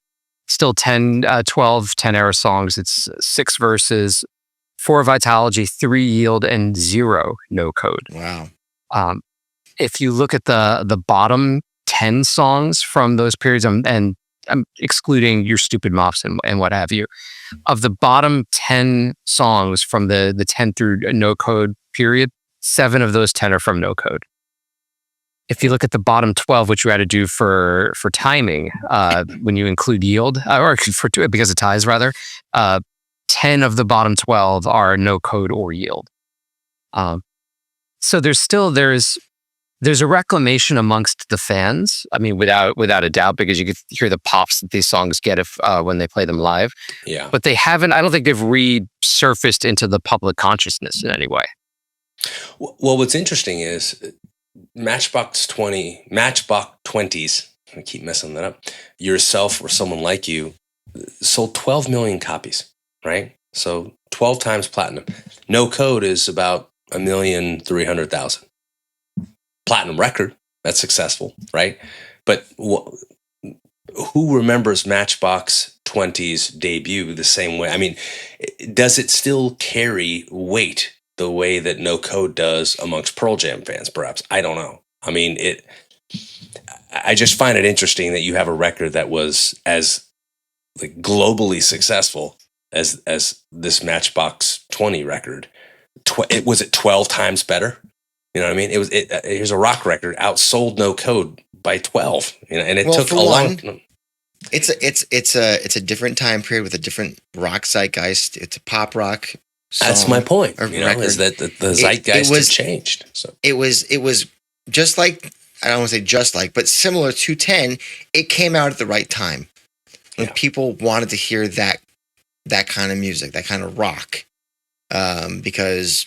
still 12 10 era songs. It's 6 Verses, 4 Vitology, 3 Yield, and 0 No Code. Wow. If you look at the bottom 10 songs from those periods, and I'm excluding Your Stupid Mops and what have you, of the bottom 10 songs from the 10 through No Code period, 7 of those 10 are from No Code. If you look at the bottom 12, which you had to do for timing, when you include Yield, because it ties rather, 10 of the bottom 12 are No Code or Yield. So there's a reclamation amongst the fans. I mean, without a doubt, because you could hear the pops that these songs get when they play them live. Yeah. But they haven't. I don't think they've resurfaced into the public consciousness in any way. Well, what's interesting is Matchbox 20s. I keep messing that up. Yourself or Someone Like You sold 12 million copies, right? So 12 times platinum. No Code is about 1,300,000. Platinum record, that's successful, right? But who remembers Matchbox 20's debut the same way? I mean, does it still carry weight the way that No Code does amongst Pearl Jam fans, perhaps? I don't know. I mean, I just find it interesting that you have a record that was as like globally successful as this Matchbox 20 record. Was it 12 times better? You know what I mean? Here's a rock record outsold No Code by 12. You know, and it took a long. It's a different time period with a different rock zeitgeist. It's a pop rock song. That's my point. Is that the zeitgeist has changed. So it was just like, I don't want to say just like, but similar to 10. It came out at the right time when people wanted to hear that kind of music, that kind of rock, because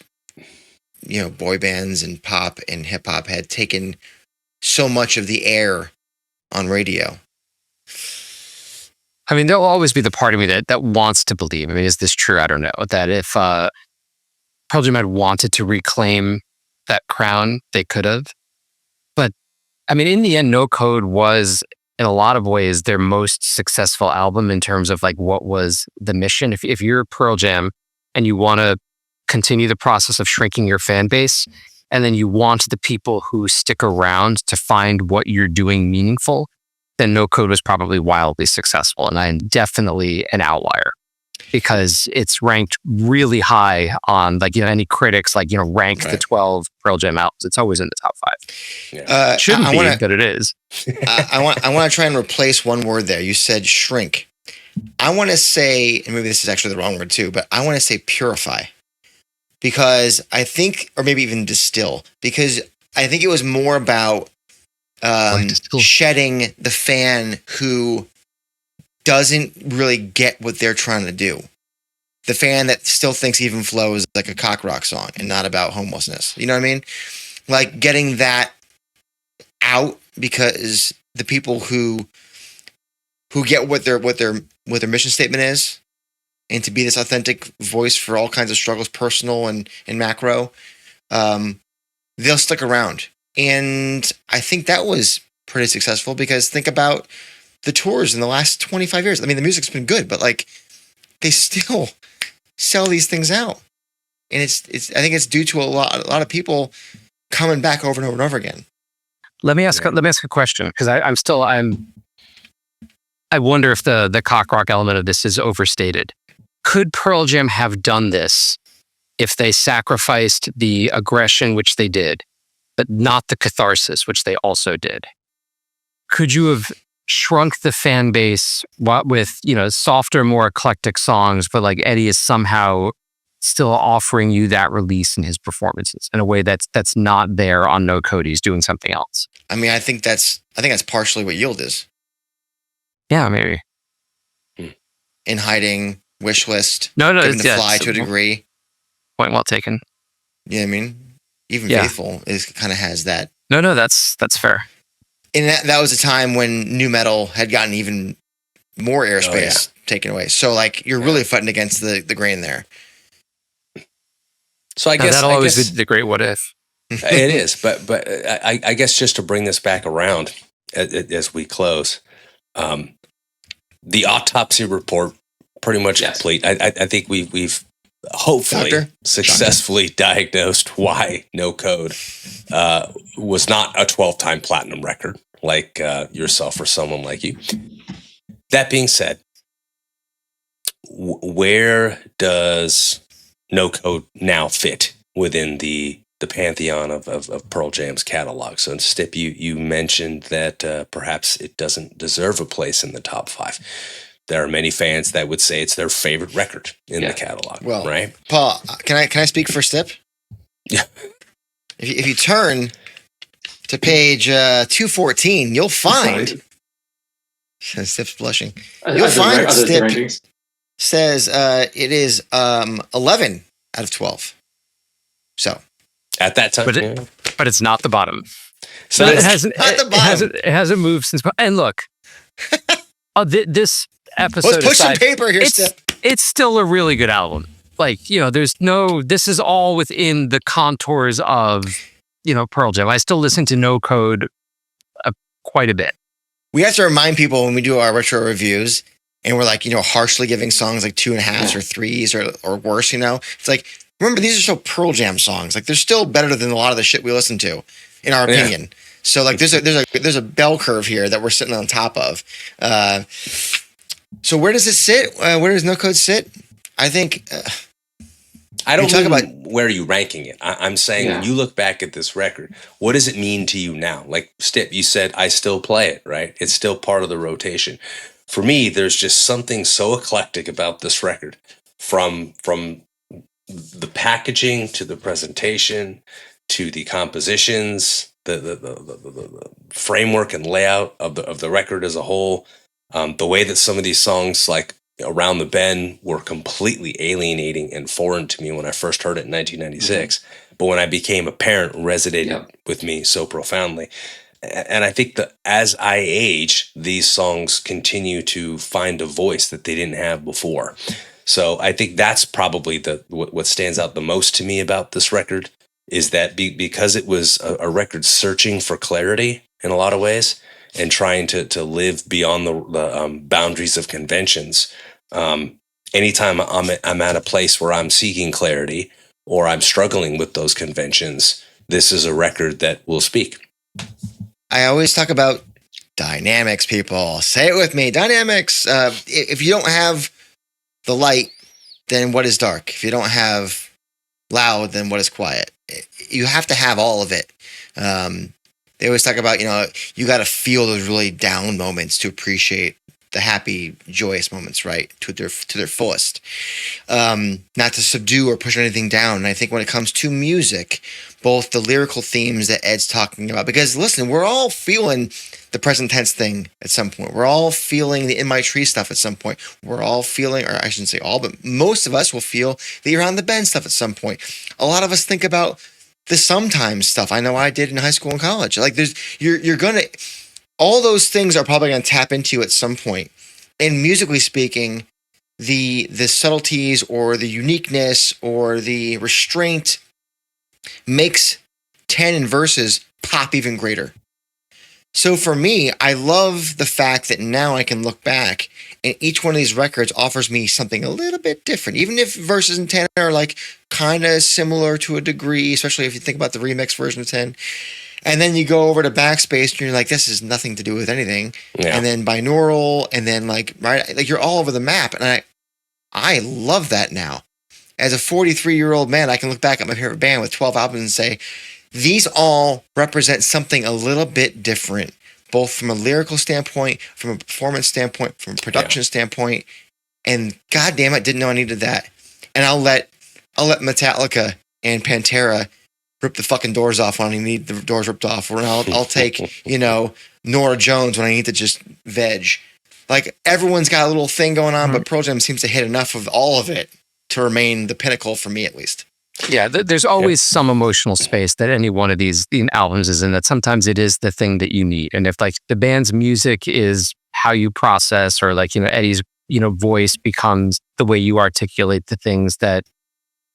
boy bands and pop and hip hop had taken so much of the air on radio. I mean, there'll always be the part of me that wants to believe. I mean, is this true? I don't know. That if Pearl Jam had wanted to reclaim that crown, they could have. But I mean, in the end, No Code was, in a lot of ways, their most successful album in terms of like what was the mission. If you're Pearl Jam and you want to continue the process of shrinking your fan base, and then you want the people who stick around to find what you're doing meaningful, then No Code was probably wildly successful. And I'm definitely an outlier because it's ranked really high on any critics rank the 12 Pearl Jam albums. It's always in the top 5. Yeah. It shouldn't be, but it is. I want to try and replace one word there. You said shrink. I want to say, and maybe this is actually the wrong word too, but I want to say purify. Because I think, or maybe even distill, because I think it was more about shedding the fan who doesn't really get what they're trying to do. The fan that still thinks Even Flow is like a cock rock song and not about homelessness. You know what I mean? Like getting that out, because the people who get what their mission statement is, and to be this authentic voice for all kinds of struggles, personal and macro, they'll stick around. And I think that was pretty successful, because think about the tours in the last 25 years. I mean, the music's been good, but they still sell these things out. And I think it's due to a lot of people coming back over and over and over again. Let me ask a question, because I wonder if the cock rock element of this is overstated. Could Pearl Jam have done this if they sacrificed the aggression, which they did, but not the catharsis, which they also did? Could you have shrunk the fan base with softer, more eclectic songs, but Eddie is somehow still offering you that release in his performances in a way that's not there on No Code? He's doing something else. I mean, I think that's partially what Yield is. Yeah, maybe. In Hiding, Wishlist, no, Given to Fly to a degree. Point well taken. Yeah, I mean, even Faithful kind of has that. No, that's fair. And that was a time when nu metal had gotten even more airspace taken away. So you're really fighting against the grain there. So I guess that'll always be the great what if. It is, but I guess just to bring this back around as we close, the autopsy report pretty much complete. I think we've hopefully successfully diagnosed why No Code was not a 12-time platinum record like yourself or Someone Like You. That being said, where does No Code now fit within the pantheon of Pearl Jam's catalog? So, Stip, you mentioned that perhaps it doesn't deserve a place in the top 5. There are many fans that would say it's their favorite record in the catalog. Well, right? Paul, can I speak for Stip? Yeah. If you turn to page 214, you'll find. Stip's blushing. You'll find that Stip says it is 11 out of 12. So At that time, but it's not the bottom. So But it's it hasn't moved since. And look, this episode let's push some aside, paper here, Stip. it's still a really good album. Like, this is all within the contours of, Pearl Jam. I still listen to No Code quite a bit. We have to remind people when we do our retro reviews and we're like, harshly giving songs like 2.5s or 3s or worse, It's like, remember, these are still Pearl Jam songs. Like, they're still better than a lot of the shit we listen to, in our opinion. So, like, there's a bell curve here that we're sitting on top of. So where does it sit? Where does No Code sit? I think... I don't talk about where are you ranking it. I'm saying when you look back at this record, what does it mean to you now? Like Stip, you said, I still play it, right? It's still part of the rotation. For me, there's just something so eclectic about this record, from the packaging to the presentation to the compositions, the framework and layout of the record as a whole, the way that some of these songs like Around the Bend were completely alienating and foreign to me when I first heard it in 1996. But when I became a parent, resonated with me so profoundly. And I think that as I age, these songs continue to find a voice that they didn't have before. So I think that's probably what stands out the most to me about this record is that because it was a record searching for clarity in a lot of ways and trying to live beyond the boundaries of conventions. Anytime I'm at a place where I'm seeking clarity or I'm struggling with those conventions, this is a record that will speak. I always talk about dynamics, people. Say it with me. Dynamics. If you don't have the light, then what is dark? If you don't have loud, then what is quiet? You have to have all of it. They always talk about, you got to feel those really down moments to appreciate the happy, joyous moments, right? To their fullest. Not to subdue or push anything down. And I think when it comes to music, both the lyrical themes that Ed's talking about, because listen, we're all feeling the present tense thing at some point. We're all feeling the In My Tree stuff at some point. We're all feeling, or I shouldn't say all, but most of us will feel the Around the Bend stuff at some point. A lot of us think about the sometimes stuff. I know I did in high school and college. Like you're gonna, all those things are probably gonna tap into you at some point. And musically speaking, the subtleties or the uniqueness or the restraint makes 10 in verses pop even greater. So for me, I love the fact that now I can look back and each one of these records offers me something a little bit different. Even if verses in 10 are like kind of similar to a degree, especially if you think about the remix version of 10. And then you go over to Backspace and you're like, this has nothing to do with anything. Yeah. And then binaural and then like you're all over the map. And I love that now. As a 43-year-old man, I can look back at my favorite band with 12 albums and say, these all represent something a little bit different, both from a lyrical standpoint, from a performance standpoint, from a production standpoint. And goddamn it, didn't know I needed that. And I'll let Metallica and Pantera rip the fucking doors off when I need the doors ripped off. Or I'll take, Nora Jones when I need to just veg. Like everyone's got a little thing going on, but Pearl Jam seems to hit enough of all of it to remain the pinnacle for me, at least. Yeah, there's always some emotional space that any one of these albums is in, that sometimes it is the thing that you need. And if like the band's music is how you process, or like, Eddie's, voice becomes the way you articulate the things that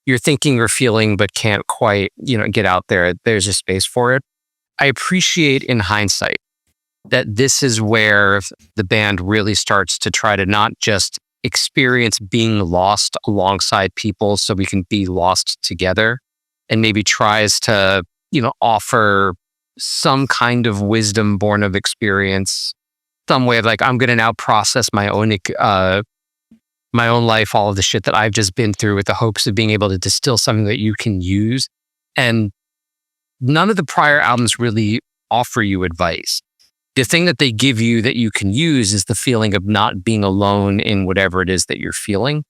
you're thinking or feeling, but can't quite, get out there, there's a space for it. I appreciate in hindsight that this is where the band really starts to try to not just experience being lost alongside people so we can be lost together, and maybe tries to, offer some kind of wisdom born of experience, some way of like, I'm going to now process my own life, all of the shit that I've just been through, with the hopes of being able to distill something that you can use. And none of the prior albums really offer you advice. The thing that they give you that you can use is the feeling of not being alone in whatever it is that you're feeling.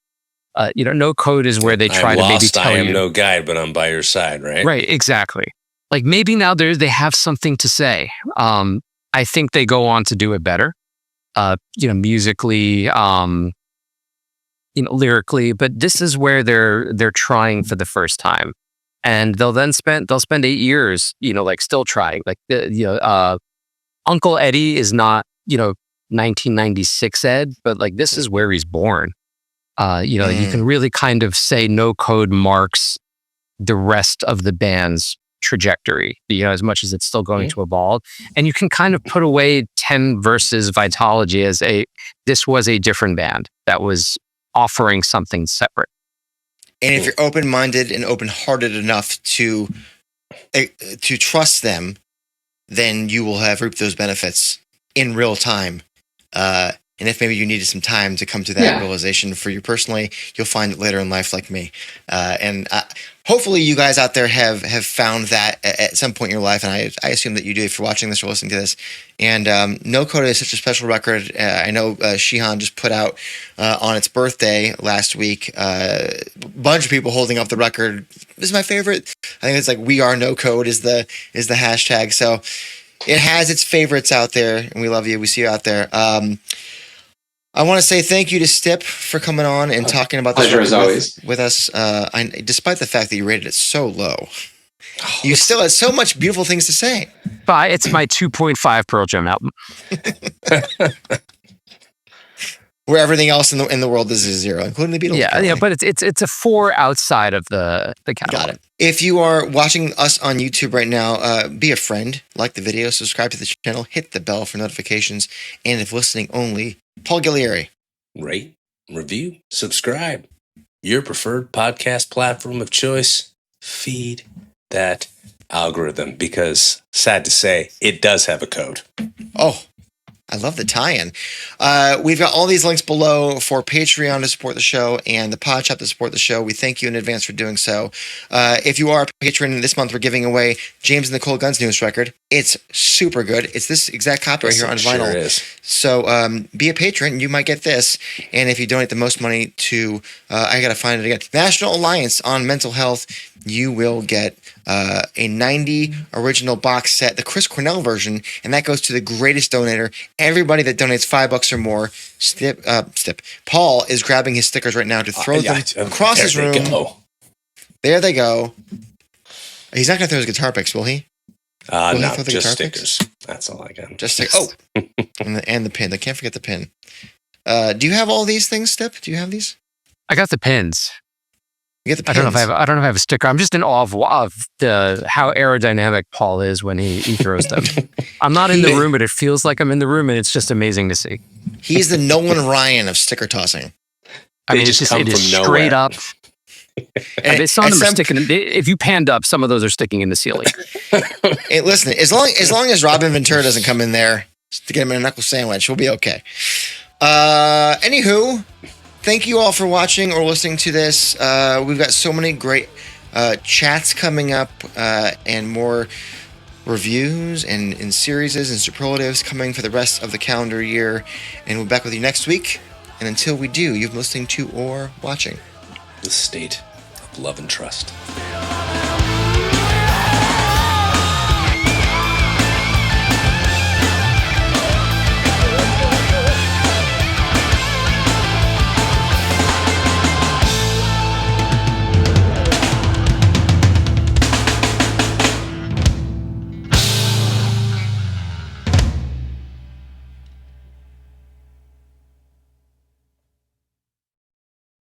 No Code is where they try to maybe tell you. I am no guide, but I'm by your side, right? Right, exactly. like maybe now they have something to say. I think they go on to do it better, musically, lyrically. But this is where they're trying for the first time, and they'll spend 8 years, still trying. Like Uncle Eddie is not 1996 Ed, but like this is where he's born. You can really kind of say No Code marks the rest of the band's trajectory, as much as it's still going to evolve. And you can kind of put away 10 versus Vitology as this was a different band that was offering something separate. And if you're open-minded and open-hearted enough to trust them, then you will have reaped those benefits in real time. And if maybe you needed some time to come to that realization for you personally, you'll find it later in life like me. And hopefully you guys out there have found that at some point in your life. And I assume that you do if you're watching this or listening to this. And No Code is such a special record. I know Shihan just put out on its birthday last week, a bunch of people holding up the record. This is my favorite. I think it's like We Are No Code is the hashtag. So it has its favorites out there, and we love you. We see you out there. I want to say thank you to Stip for coming on and talking about this Pleasure as always with us. Despite the fact that you rated it so low, you still had so much beautiful things to say. It's my 2.5 Pearl Jam album. Where everything else in the world is a 0, including the Beatles. Yeah, but it's a 4 outside of the catalog. Got it. If you are watching us on YouTube right now, be a friend, like the video, subscribe to the channel, hit the bell for notifications, and if listening only, Paul Ghiglieri. Rate, review, subscribe. Your preferred podcast platform of choice. Feed that algorithm, because sad to say, it does have a code. Oh, I love the tie-in. We've got all these links below for Patreon to support the show and the Pod Shop to support the show. We thank you in advance for doing so. If you are a patron, this month we're giving away James and Nicole Gunn's newest record. It's super good. It's this exact copy right here on vinyl. Sure is. So be a patron. You might get this. And if you donate the most money to, I got to find it again, National Alliance on Mental Health, you will get a 90 original box set, the Chris Cornell version, and that goes to the greatest donator. Everybody that donates $5 or more, Stip, Paul is grabbing his stickers right now to throw them across his room. There they go. He's not going to throw his guitar picks, will he? No, just stickers. That's all I got. Just stickers. Oh, and the pin. I can't forget the pin. Do you have all these things, Stip? Do you have these? I got the pins. You get the pins. I don't know if I have a sticker. I'm just in awe of how aerodynamic Paul is when he throws them. I'm not in the room, but it feels like I'm in the room, and it's just amazing to see. He's the Nolan Ryan of sticker tossing. I mean, it is straight up. And some of them are sticking. If you panned up, some of those are sticking in the ceiling. Hey, listen, as long as Robin Ventura doesn't come in there to get him in a knuckle sandwich, we'll be okay. Anywho, thank you all for watching or listening to this. We've got so many great chats coming up and more reviews and series and superlatives coming for the rest of the calendar year. And we'll be back with you next week. And until we do, you've been listening to or watching The State of Love and Trust.